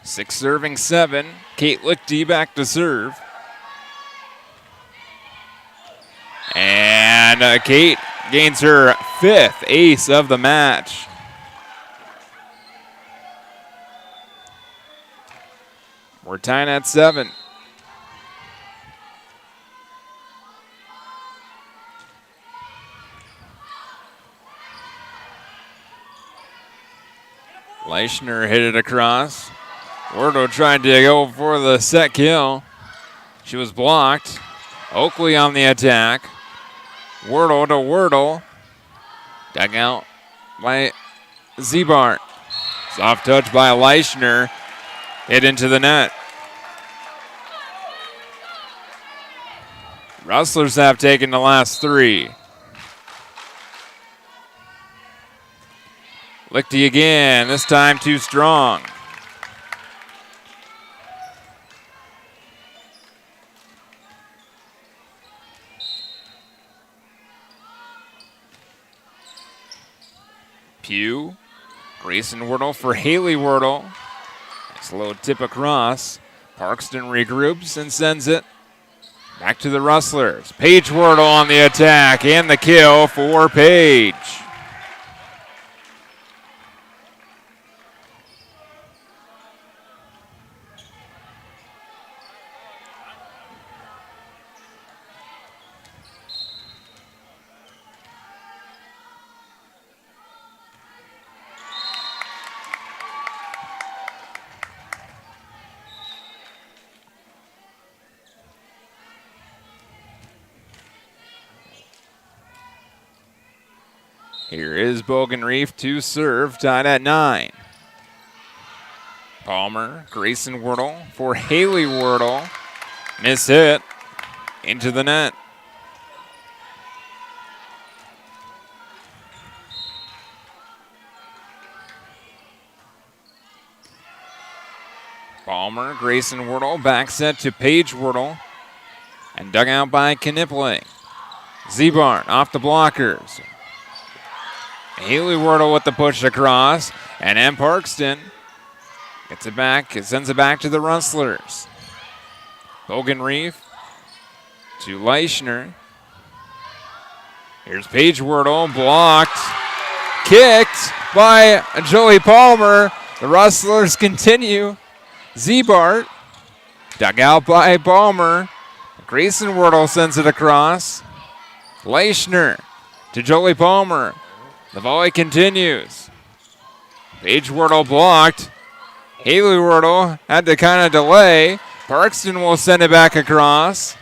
S25: Six serving 7. Kate Lichty back to serve. And Kate gains her 5th ace of the match. We're tying at 7. Leischner hit it across. Wordle tried to go for the set kill. She was blocked. Oakley on the attack. Wordle to Wordle. Dug out by Zebart. Soft touch by Leischner. Hit into the net. Rustlers have taken the last 3. Lichty again, this time too strong. Pugh, Grayson Wordle for Haley Wordle. Slow tip across. Parkston regroups and sends it back to the Rustlers. Paige Wordle on the attack and the kill for Paige. Here is Bogenreef to serve, tied at 9. Palmer, Grayson Wordle for Haley Wordle. Miss hit into the net. Palmer, Grayson Wordle, back set to Paige Wordle. And dug out by Knipling. Zebart off the blockers. Haley Wordle with the push across, and M. Parkston gets it back, sends it back to the Rustlers. Bogenreef to Leischner. Here's Paige Wordle, blocked, kicked by Joey Palmer. The Rustlers continue. Zebart, dug out by Palmer. Grayson Wordle sends it across. Leischner to Joey Palmer. The volley continues. Paige Wordle blocked. Haley Wordle had to kind of delay. Parkston will send it back across.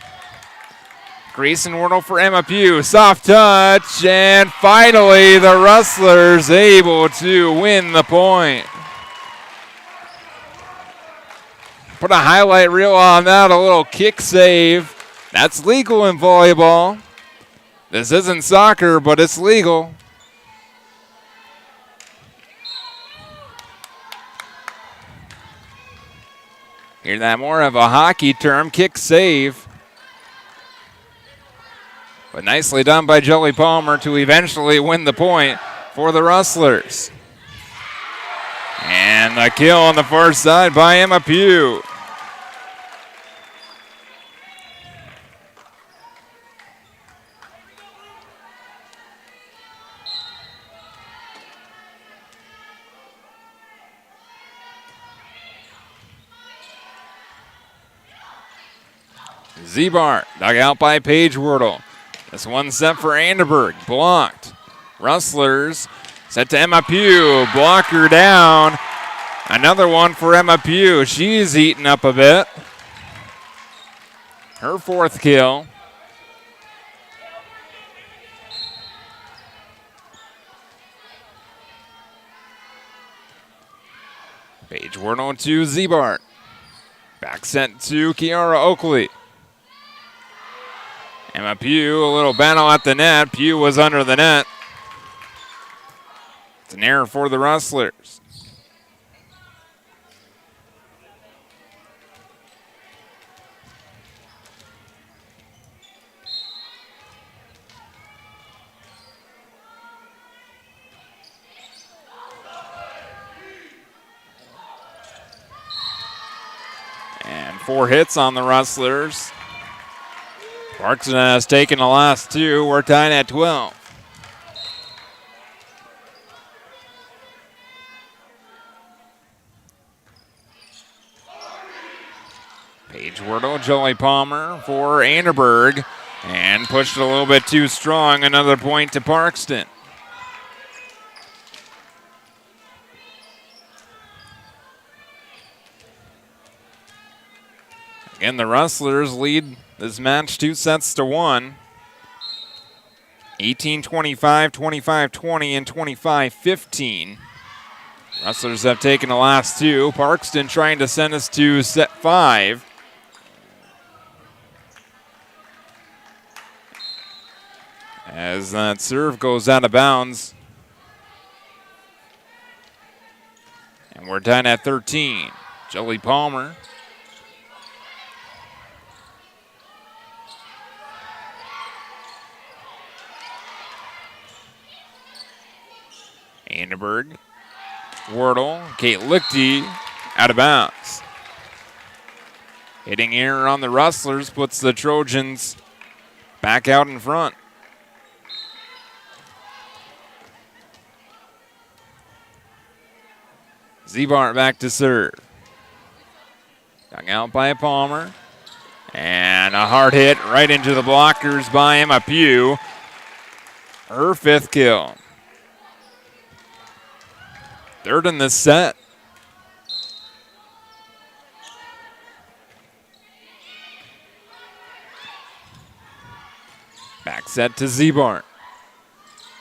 S25: Grayson Wordle for Emma Pugh. Soft touch. And finally, the Rustlers able to win the point. Put a highlight reel on that. A little kick save. That's legal in volleyball. This isn't soccer, but it's legal. Hear that more of a hockey term, kick save. But nicely done by Joey Palmer to eventually win the point for the Rustlers. And a kill on the far side by Emma Pugh. Zebart dug out by Paige Wordle. This one set for Anderberg, blocked. Rustlers set to Emma Pugh, blocker down. Another one for Emma Pugh. She's eaten up a bit. Her 4th kill. Paige Wordle to Zebart. Back set to Kiara Oakley. Emma Pugh, a little battle at the net. Pugh was under the net. It's an error for the Rustlers. And 4 hits on the Rustlers. Parkston has taken the last 2. We're tied at 12. Paige Wordle, Jolie Palmer for Anderberg. And pushed it a little bit too strong. Another point to Parkston. Again, the Rustlers lead this match 2-1. 18-25, 25-20, and 25-15. Rustlers have taken the last 2. Parkston trying to send us to set 5. As that serve goes out of bounds. And we're tied at 13. Jolie Palmer. Anderberg, Wordle, Kate Lichty, out of bounds. Hitting error on the Rustlers puts the Trojans back out in front. Zebart back to serve. Dug out by Palmer. And a hard hit right into the blockers by Emma Pugh. Her 5th kill. 3rd in this set. Back set to Zebart.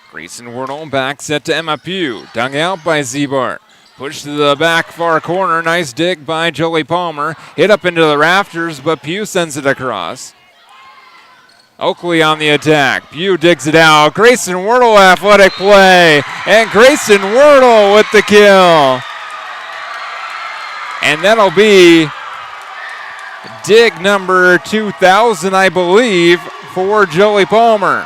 S25: Grayson Wordle back set to Emma Pugh. Dug out by Zebart. Pushed to the back far corner. Nice dig by Jolie Palmer. Hit up into the rafters, but Pugh sends it across. Oakley on the attack. Pugh digs it out. Grayson Wordle athletic play. And Grayson Wordle with the kill. And that'll be dig number 2,000, I believe, for Jolie Palmer.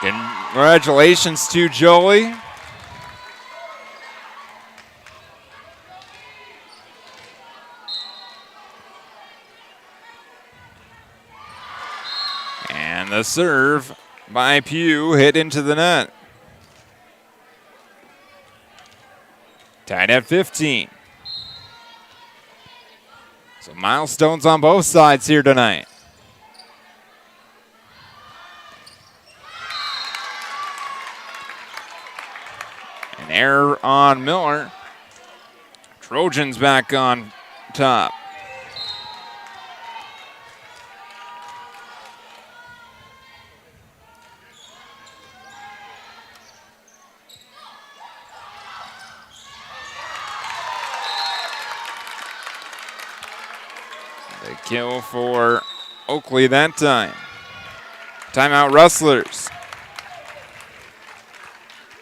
S25: Congratulations to Jolie. And the serve by Pugh hit into the net. Tied at 15. So milestones on both sides here tonight. An error on Miller. Trojans back on top. The kill for Oakley that time. Timeout Rustlers.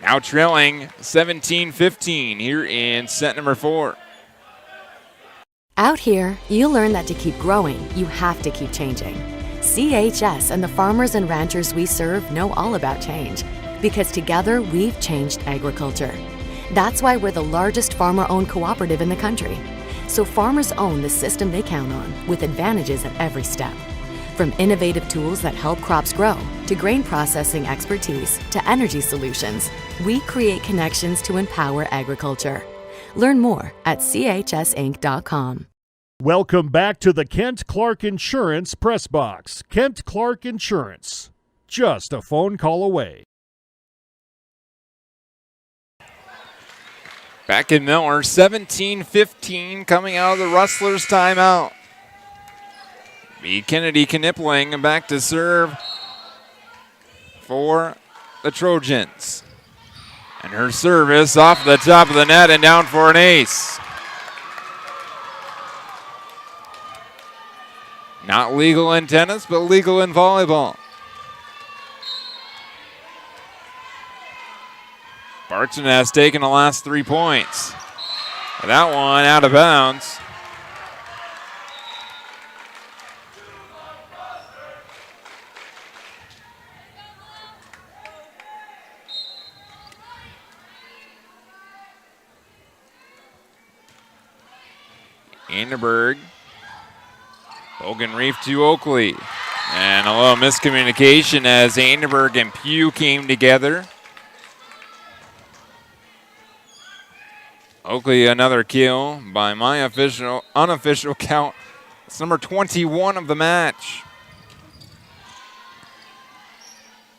S25: Now trailing 17-15 here in set number 4.
S2: Out here, you learn that to keep growing, you have to keep changing. CHS and the farmers and ranchers we serve know all about change, because together we've changed agriculture. That's why we're the largest farmer-owned cooperative in the country. So farmers own the system they count on, with advantages at every step. From innovative tools that help crops grow, to grain processing expertise, to energy solutions, we create connections to empower agriculture. Learn more at chsinc.com.
S12: Welcome back to the Kent Clark Insurance Press Box. Kent Clark Insurance, just a phone call away.
S25: Back in Miller, 17-15 coming out of the Rustlers timeout. B. Kennedy Knipling back to serve for the Trojans. And her service off the top of the net and down for an ace. Not legal in tennis, but legal in volleyball. Parkston has taken the last 3 points. That one out of bounds. Anderberg. Bogan Reef to Oakley. And a little miscommunication as Anderberg and Pugh came together. Oakley, another kill by my unofficial count. It's number 21 of the match.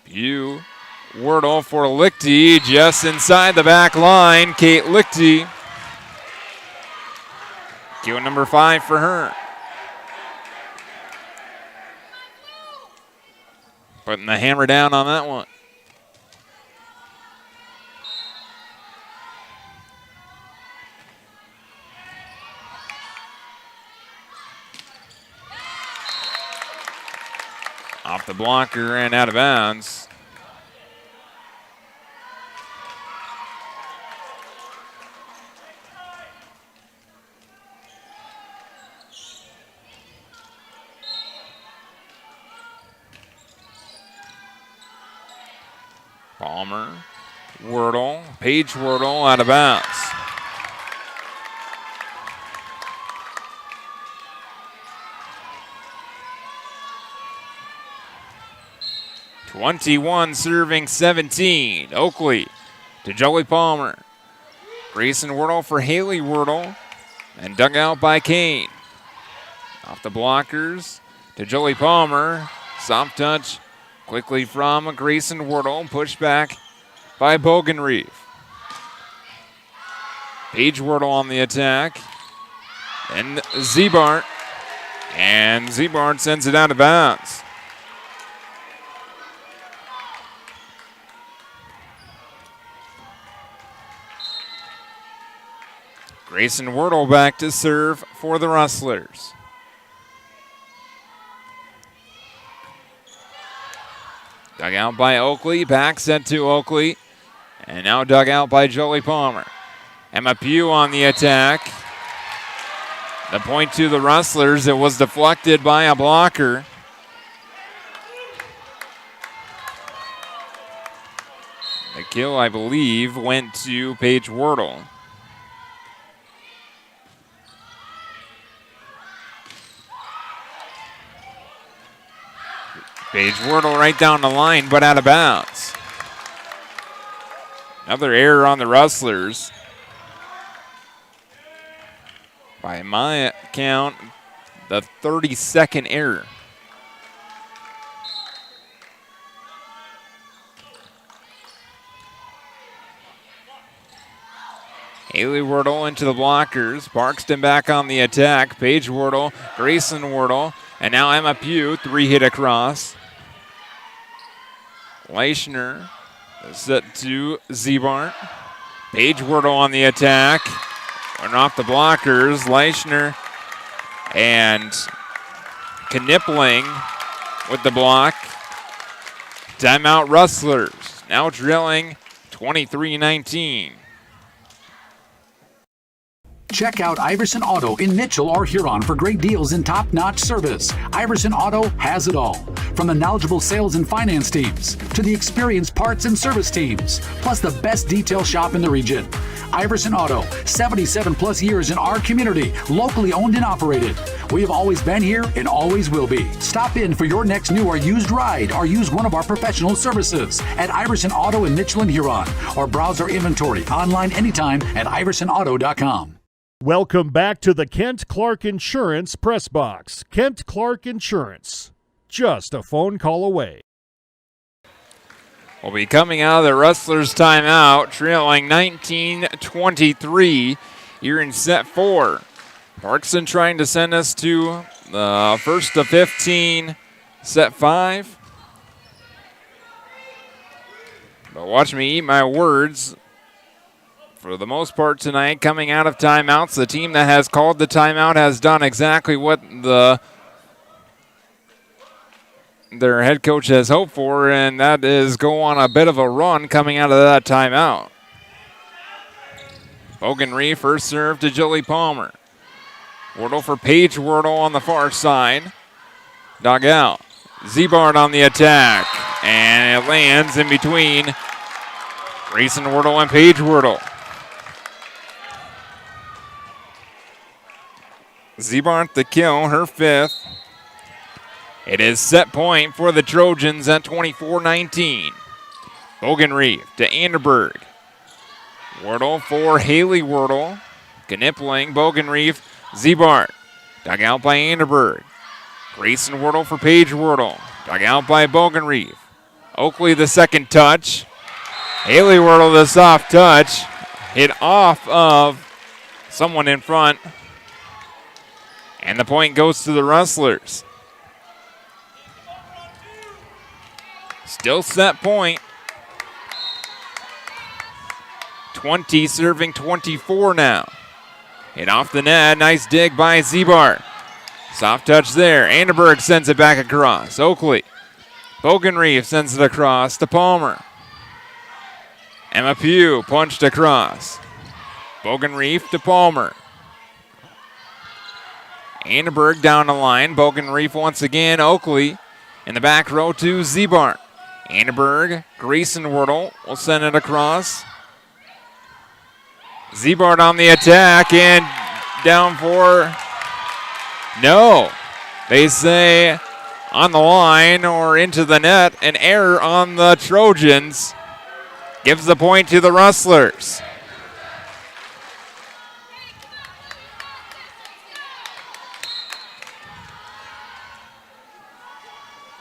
S25: Pugh, Wordle for Lichty, just inside the back line. Kate Lichty. Kill number 5 for her. Putting the hammer down on that one. Off the blocker and out of bounds. Palmer, Wordle, Paige Wordle out of bounds. (21) serving 17. Oakley to Joey Palmer. Grayson Wordle for Haley Wordle. And dug out by Kane. Off the blockers to Joey Palmer. Soft touch quickly from Grayson Wordle. Pushed back by Bogan Reef. Paige Wordle on the attack. And Zebart. And Zebart sends it out of bounds. Grayson Wordle back to serve for the Rustlers. Dug out by Oakley, back set to Oakley. And now dug out by Joey Palmer. Emma Pugh on the attack. The point to the Rustlers. It was deflected by a blocker. The kill, I believe, went to Paige Wordle. Paige Wordle right down the line, but out of bounds. Another error on the Rustlers. By my count, the 32nd error. Haley Wordle into the blockers. Parkston back on the attack. Paige Wordle, Grayson Wordle, and now Emma Pugh, 3-hit across. Leischner set to Zebart. Paige Wordle on the attack. And off the blockers, Leischner and Knipling with the block. Timeout Rustlers. Now drilling 23-19.
S4: Check out Iverson Auto in Mitchell or Huron for great deals and top-notch service. Iverson Auto has it all. From the knowledgeable sales and finance teams to the experienced parts and service teams, plus the best detail shop in the region. Iverson Auto, 77 plus years in our community, locally owned and operated. We have always been here and always will be. Stop in for your next new or used ride or use one of our professional services at Iverson Auto in Mitchell and Huron, or browse our inventory online anytime at iversonauto.com.
S12: Welcome back to the Kent Clark Insurance Press Box. Kent Clark Insurance, just a phone call away.
S25: We'll be coming out of the Rustlers timeout, trailing 19-23 here in set 4. Parkston trying to send us to the first of 15, set 5. But watch me eat my words. For the most part tonight, coming out of timeouts, the team that has called the timeout has done exactly what their head coach has hoped for, and that is go on a bit of a run coming out of that timeout. Bogan first serve to Julie Palmer. Wardle for Paige Wardle on the far side. Dug out. Zebard on the attack, and it lands in between Grayson Wardle and Paige Wardle. Zebard the kill, her 5th. It is set point for the Trojans at 24-19. Bogan to Anderberg. Wardle for Haley Wardle. Knippling, Bogan Zebart. Dug out by Anderberg. Grayson Wardle for Paige Wardle. Dug out by Bogan Oakley the second touch. Haley Wardle the soft touch. Hit off of someone in front. And the point goes to the Rustlers. Still set point. 20 serving 24 now. Hit off the net. Nice dig by Zebart. Soft touch there. Anderberg sends it back across. Oakley. Bogan sends it across to Palmer. Emma Pugh punched across. Bogan to Palmer. Anderberg down the line. Bogan once again. Oakley in the back row to Zebart. Anderberg, Grayson Wardle will send it across. Zebart on the attack and down for no. They say on the line or into the net. An error on the Trojans gives the point to the Rustlers.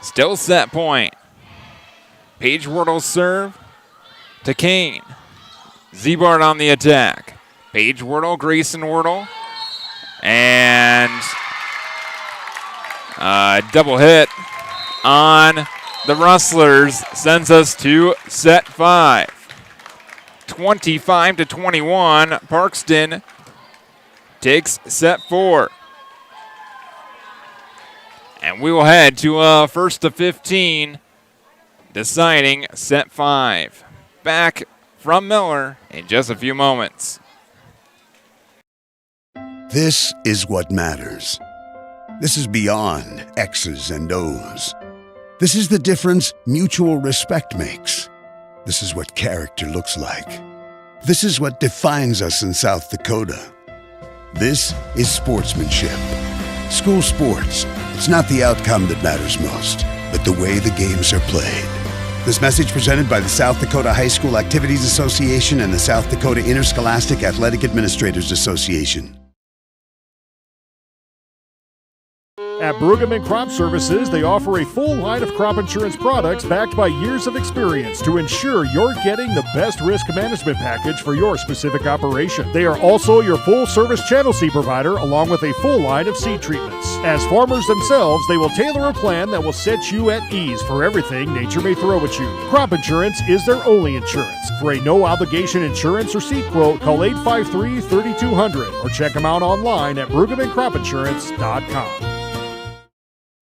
S25: Still set point. Paige Wardle serve to Kane. Zebart on the attack. Paige Wardle, Grayson Wardle. And double hit on the Rustlers sends us to set 5. 25-21. Parkston takes set 4. And we will head to a first of 15, deciding set 5. Back from Miller in just a few moments.
S15: This is what matters. This is beyond X's and O's. This is the difference mutual respect makes. This is what character looks like. This is what defines us in South Dakota. This is sportsmanship. School sports. It's not the outcome that matters most, but the way the games are played. This message presented by the South Dakota High School Activities Association and the South Dakota Interscholastic Athletic Administrators Association.
S12: At Brueggemann Crop Services, they offer a full line of crop insurance products backed by years of experience to ensure you're getting the best risk management package for your specific operation. They are also your full-service channel seed provider, along with a full line of seed treatments. As farmers themselves, they will tailor a plan that will set you at ease for everything nature may throw at you. Crop insurance is their only insurance. For a no-obligation insurance or seed quote, call 853-3200 or check them out online at BrueggemannCropInsurance.com.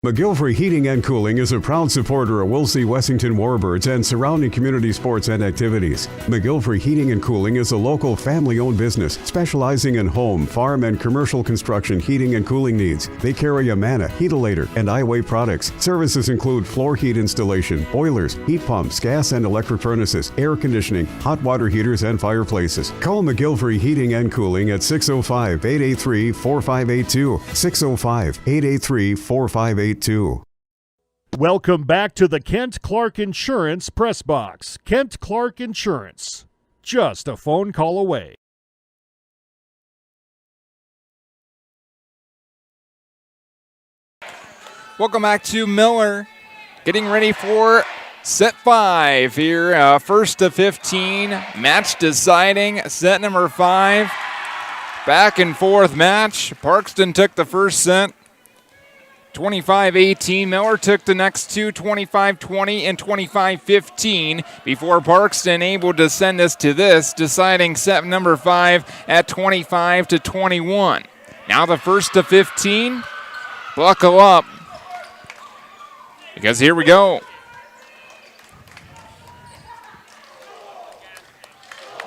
S5: McGilvery Heating and Cooling is a proud supporter of Wolsey Wessington Warbirds and surrounding community sports and activities. McGilvery Heating and Cooling is a local family-owned business specializing in home, farm, and commercial construction heating and cooling needs. They carry Amana, Heatilator, and iWay products. Services include floor heat installation, boilers, heat pumps, gas and electric furnaces, air conditioning, hot water heaters, and fireplaces. Call McGilvery Heating and Cooling at 605-883-4582. 605-883-4582.
S12: Welcome back to the Kent Clark Insurance Press Box. Kent Clark Insurance. Just a phone call away.
S25: Welcome back to Miller. Getting ready for set 5 here. First to 15. Match deciding. Set number 5. Back and forth match. Parkston took the first set. 25-18. Miller took the next two, 25-20 and 25-15, before Parkston able to send us to this, deciding set number 5 at 25-21. Now the first to 15. Buckle up, because here we go.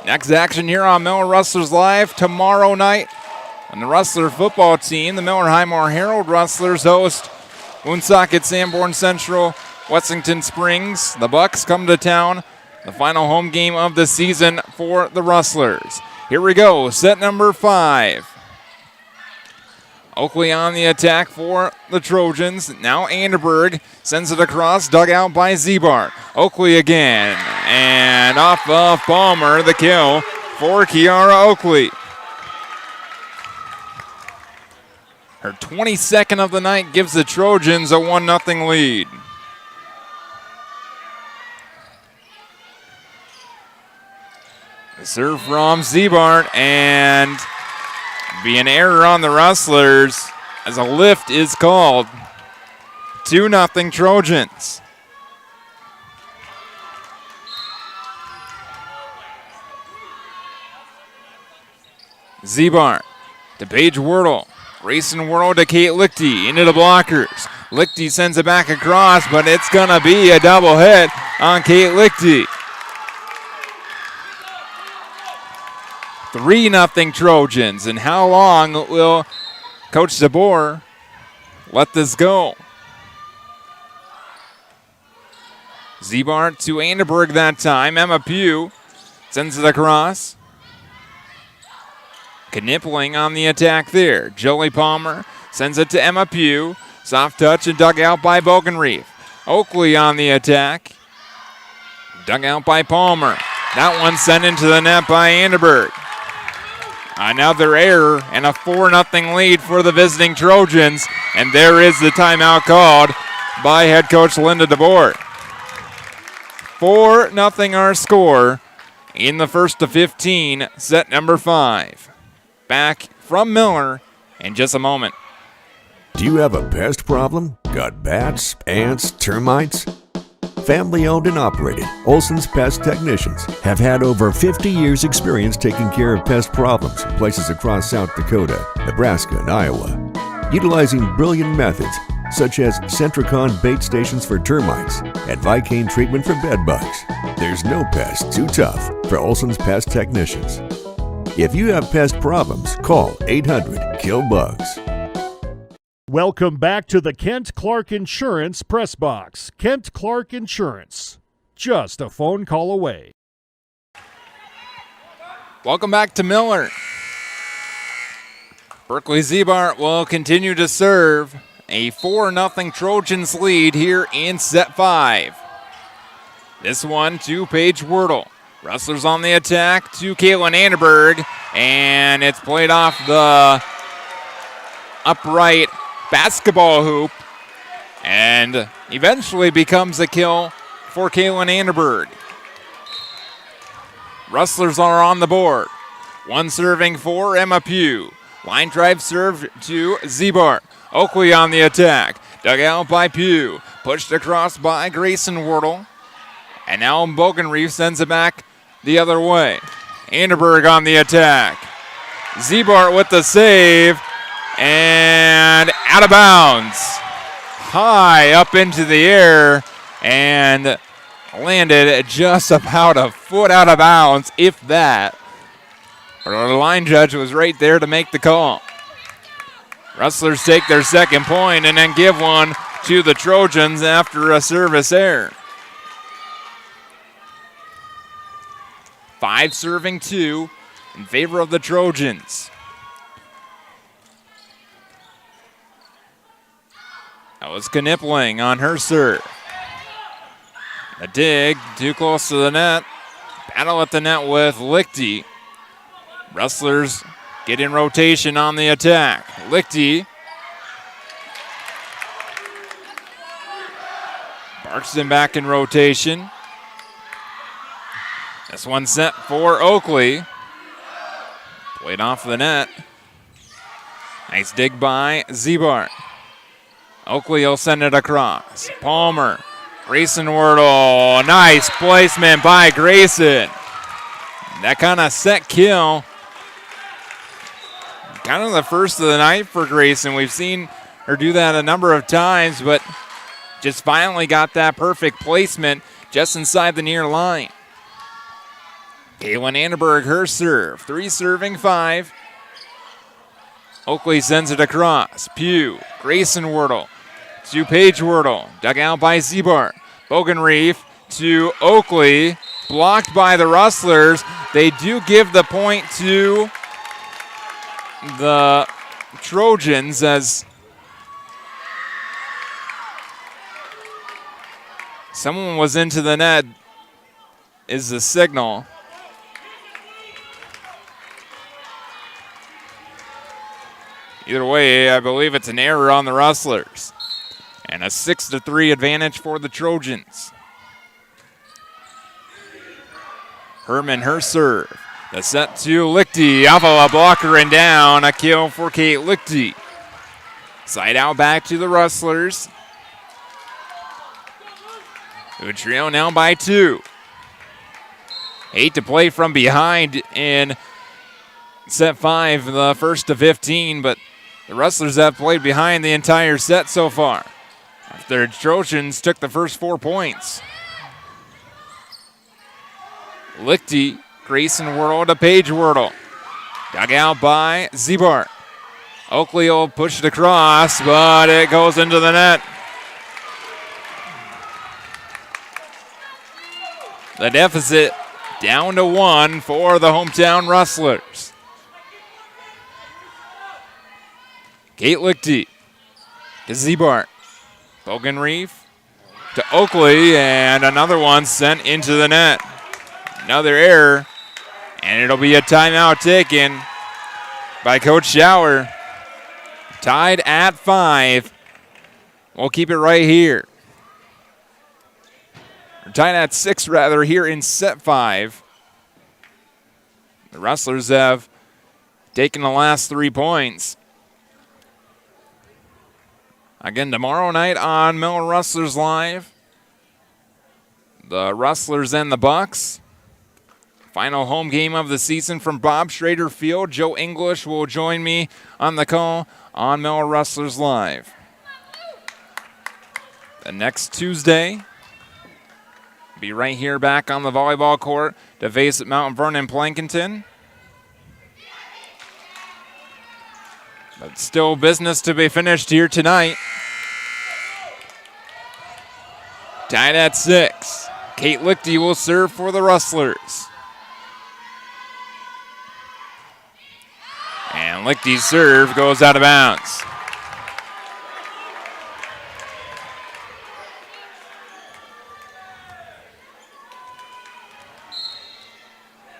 S25: Next action here on Miller Rustlers Live tomorrow night. On the Rustler football team, the Miller Highmore Herald Rustlers host Woonsocket Sanborn Central, Wessington Springs. The Bucks come to town, the final home game of the season for the Rustlers. Here we go, set number 5. Oakley on the attack for the Trojans. Now Anderberg sends it across, dug out by Zebart. Oakley again, and off of Palmer, the kill for Kiara Oakley. Her 22nd of the night gives the Trojans a 1-0 lead. The serve from Zebart, and be an error on the Rustlers as a lift is called. 2-0 Trojans. Zebart to Paige Wordle. Grayson Wordle to Kate Lichty into the blockers. Lichty sends it back across, but it's going to be a double hit on Kate Lichty. 3-0 Trojans. And how long will Coach DeBoer let this go? Zebart to Anderberg that time. Emma Pugh sends it across. Knippling on the attack there. Jolie Palmer sends it to Emma Pugh. Soft touch and dug out by Bogenreef. Oakley on the attack. Dug out by Palmer. That one sent into the net by Anderberg. Another error and a 4-0 lead for the visiting Trojans. And there is the timeout called by head coach Linda DeBoer. 4-0 our score in the first to 15, set number 5. Back from Miller in just a moment.
S17: Do you have a pest problem? Got bats, ants, termites? Family owned and operated, Olson's Pest Technicians have had over 50 years experience taking care of pest problems in places across South Dakota, Nebraska, and Iowa. Utilizing brilliant methods such as Centricon bait stations for termites and Vicane treatment for bed bugs. There's no pest too tough for Olson's Pest Technicians. If you have pest problems, call 800-KILL-BUGS.
S12: Welcome back to the Kent Clark Insurance Press Box. Kent Clark Insurance. Just a phone call away.
S25: Welcome back to Miller. Berkeley Zebart will continue to serve. A 4-0 Trojans lead here in set 5. This one to Paige Wordle. Rustlers on the attack to Caitlin Anderberg, and it's played off the upright basketball hoop and eventually becomes a kill for Caitlin Anderberg. Rustlers are on the board. One serving for Emma Pugh. Line drive serve to Zebart. Oakley on the attack. Dug out by Pugh. Pushed across by Grayson Wordle. And now Bogenreef sends it back the other way. Anderberg on the attack. Zebart with the save. And out of bounds. high up into the air and landed just about a foot out of bounds, if that. But the line judge was right there to make the call. Rustlers take their second point and then give one to the Trojans after a service error. 5 serving 2 in favor of the Trojans. That was Knipling on her serve. A dig, too close to the net. Battle at the net with Lichty. Rustlers get in rotation on the attack. Lichty. Parkston back in rotation. This one set for Oakley. Played off the net. Nice dig by Zebart. Oakley will send it across. Palmer. Grayson Wordle. Nice placement by Grayson. That kind of set kill. Kind of the first of the night for Grayson. We've seen her do that a number of times, but just finally got that perfect placement just inside the near line. Caitlin Anderberg, her serve. 3 serving 5. Oakley sends it across. Pugh. Grayson Wordle to Paige Wordle. Dug out by Zebart. Bogenreef to Oakley. Blocked by the Rustlers. They do give the point to the Trojans as someone was into the net is the signal. Either way, I believe it's an error on the Rustlers. And a 6-3 advantage for the Trojans. Herman, her serve. The set to Lichty. Off of a blocker and down. A kill for Kate Lichty. Side out back to the Rustlers. The trio now by 2. 8 to play from behind in set 5, the first to 15, but the Rustlers have played behind the entire set so far. After the Trojans took the first 4 points. Lichty, Grayson Wordle to Paige Wordle. Dug out by Zebart. Oakley will push it across, but it goes into the net. The deficit down to 1 for the hometown Rustlers. Kate Lichty to Zebart. Bogenreef to Oakley, and another one sent into the net. Another error, and it'll be a timeout taken by Coach Schauer. Tied at 5. We'll keep it right here. We're tied at 6, rather, here in set 5. The Rustlers have taken the last 3 points. Again, tomorrow night on Miller Rustlers Live, the Rustlers and the Bucks. Final home game of the season from Bob Schrader Field. Joe English will join me on the call on Miller Rustlers Live. The next Tuesday, be right here back on the volleyball court to face Mount Vernon Plankinton. But still business to be finished here tonight. Tied at 6. Kate Lichty will serve for the Rustlers. And Lichty's serve goes out of bounds.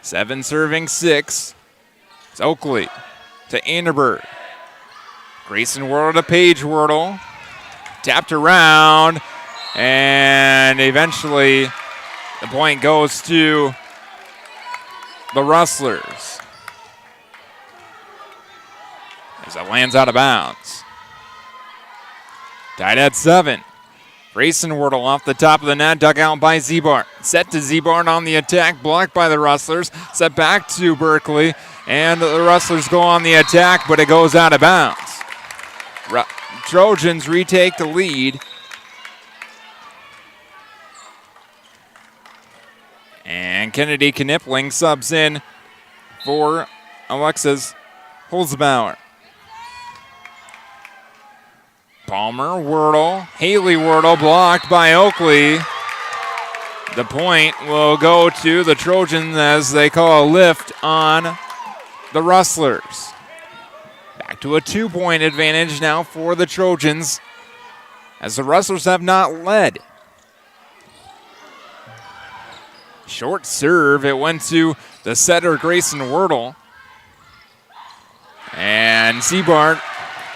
S25: Seven serving 6. It's Oakley to Anderberg. Grayson Wordle to Paige Wordle. Tapped around. And eventually the point goes to the Rustlers as it lands out of bounds. Tied at 7. Grayson Wordle off the top of the net, dug out by Zebart. Set to Zebart on the attack, blocked by the Rustlers. Set back to Berkeley, and the Rustlers go on the attack, but it goes out of bounds. Trojans retake the lead. And Kennedy Knipling subs in for Alexis Holzbauer. Palmer, Wordle, Haley Wordle blocked by Oakley. The point will go to the Trojans as they call a lift on the Rustlers. Back to a 2-point advantage now for the Trojans as the Rustlers have not led. Short serve, it went to the setter Grayson Wordle. And Seabart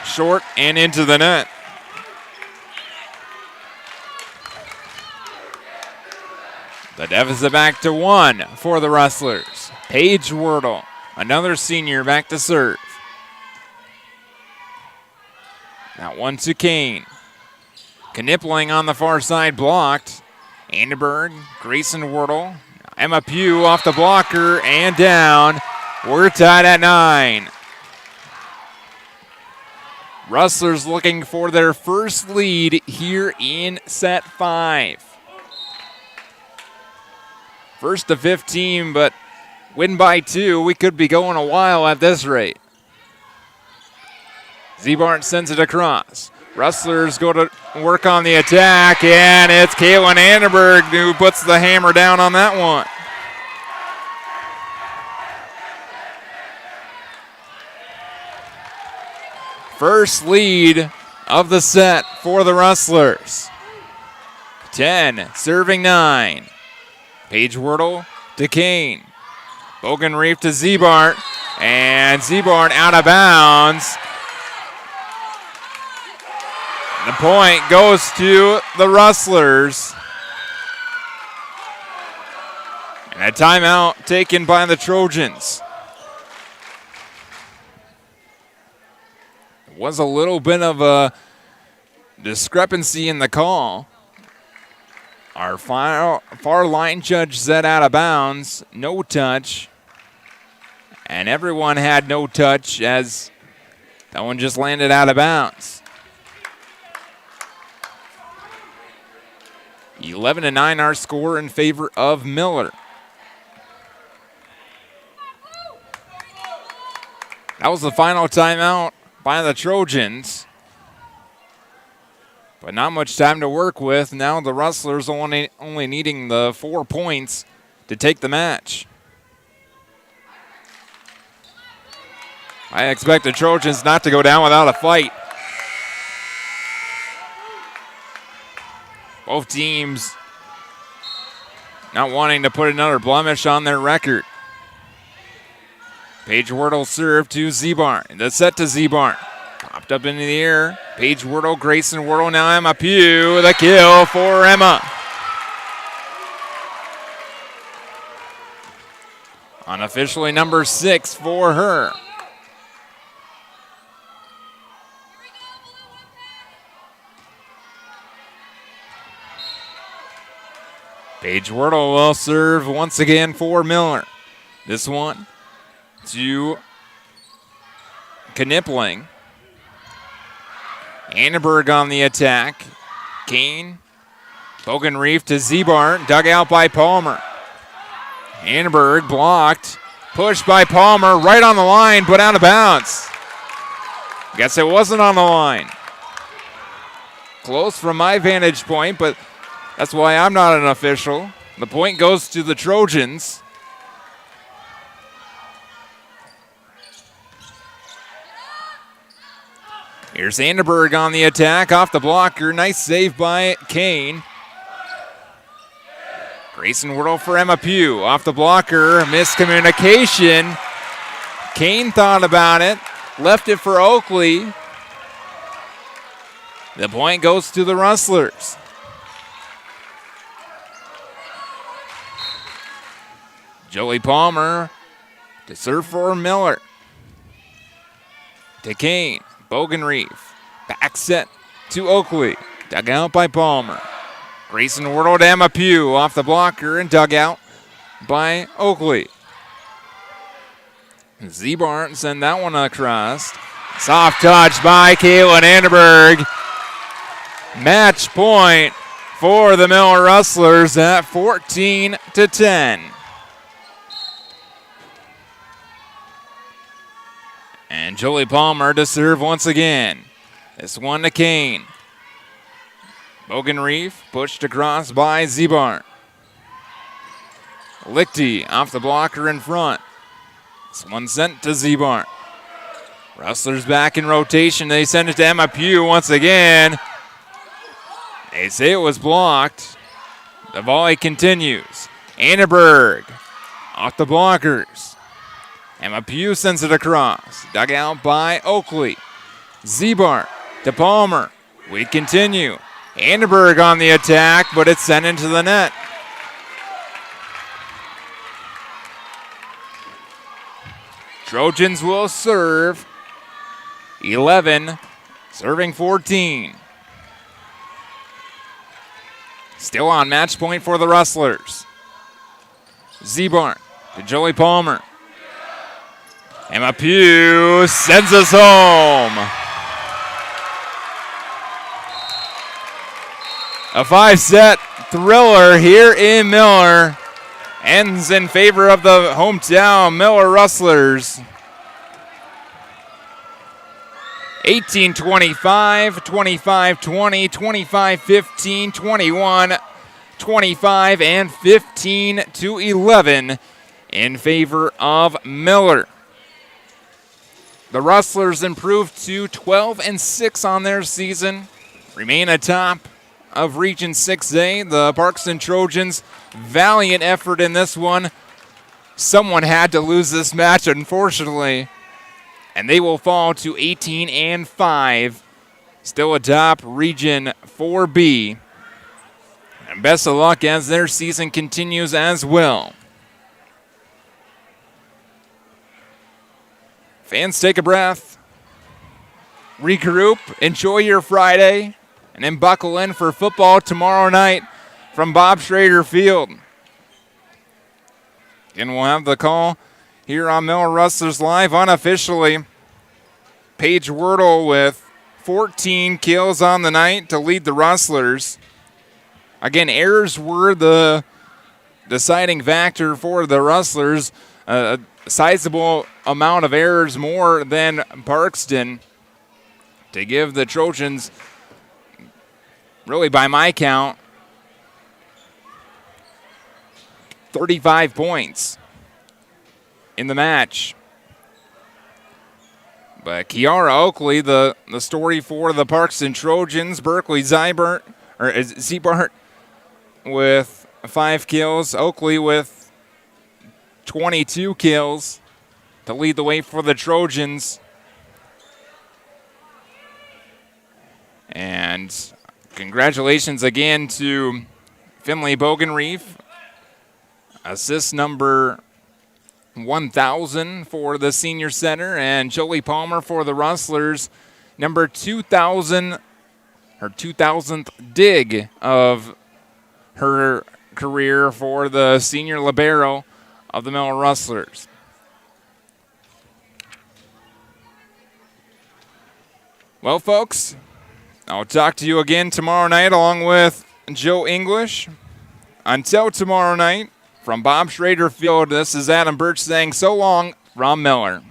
S25: short and into the net. The deficit back to 1 for the Rustlers. Paige Wordle, another senior, back to serve. That one to Kane. Knipling on the far side blocked. Anderberg, Grayson Wordle, Emma Pugh off the blocker and down. We're tied at 9. Rustlers looking for their first lead here in set 5. First to 15, but win by 2. We could be going a while at this rate. Zebart sends it across. Rustlers go to work on the attack, and it's Caitlin Anderberg who puts the hammer down on that one. First lead of the set for the Rustlers. 10, serving 9. Paige Wordle to Kane. Bogenreef to Zebart, and Zebart out of bounds. The point goes to the Rustlers. And a timeout taken by the Trojans. It was a little bit of a discrepancy in the call. Our far line judge said out of bounds, no touch. And everyone had no touch as that one just landed out of bounds. 11-9 our score in favor of Miller. That was the final timeout by the Trojans. But not much time to work with. Now the Rustlers only needing the 4 points to take the match. I expect the Trojans not to go down without a fight. Both teams not wanting to put another blemish on their record. Paige Wordle serve to Zebart. The set to Zebart. Popped up into the air. Paige Wordle, Grayson Wordle, now Emma Pugh. The kill for Emma. Unofficially number 6 for her. Paige Wordle will serve once again for Miller. This one to Knipling. Anderberg on the attack. Kane. Bogenreef to Zebart. Dug out by Palmer. Anderberg blocked. Pushed by Palmer. Right on the line, but out of bounds. Guess it wasn't on the line. Close from my vantage point, but that's why I'm not an official. The point goes to the Trojans. Here's Anderberg on the attack, off the blocker. Nice save by Kane. Grayson Wordle for Emma Pugh. Off the blocker, miscommunication. Kane thought about it, left it for Oakley. The point goes to the Rustlers. Joey Palmer to serve for Miller. To Kane. Bogenreef. Back set to Oakley. Dug out by Palmer. Grayson Wordle to Emma Pugh. Off the blocker and dug out by Oakley. Zebart send that one across. Soft touch by Caitlin Anderberg. Match point for the Miller Rustlers at 14-10. And Jolie Palmer to serve once again. This one to Kane. Bogenreef pushed across by Zebart. Lichty off the blocker in front. This one sent to Zebart. Rustlers back in rotation. They send it to Emma Pugh once again. They say it was blocked. The volley continues. Anderberg off the blockers. Emma Pugh sends it across. Dug out by Oakley. Zebart to Palmer. We continue. Anderberg on the attack, but it's sent into the net. Trojans will serve. 11, serving 14. Still on match point for the Rustlers. Zebart to Jolie Palmer. Emma Pugh sends us home. A 5-set thriller here in Miller ends in favor of the hometown Miller Rustlers. 18-25, 25-20, 25-15, 21-25, and 15-11 in favor of Miller. The Rustlers improved to 12-6 on their season, remain atop of Region 6A. The Parkston Trojans, valiant effort in this one. Someone had to lose this match, unfortunately. And they will fall to 18-5, still atop Region 4B. And best of luck as their season continues as well. Fans, take a breath, regroup, enjoy your Friday, and then buckle in for football tomorrow night from Bob Schrader Field. And we'll have the call here on Miller Rustlers Live unofficially. Paige Wordle with 14 kills on the night to lead the Rustlers. Again, errors were the deciding factor for the Rustlers. A sizable amount of errors more than Parkston to give the Trojans, really by my count, 35 points in the match. But Kiara Oakley, the story for the Parkston Trojans. Berkeley Zebart with 5 kills. Oakley with 22 kills to lead the way for the Trojans. And congratulations again to Finley Bogenreef. Assist number 1,000 for the senior center, and Jolie Palmer for the Rustlers, number 2,000, her 2,000th dig of her career for the senior libero of the Miller Rustlers. Well, folks, I'll talk to you again tomorrow night along with Joe English. Until tomorrow night, from Bob Schrader Field, this is Adam Birch saying so long from Miller.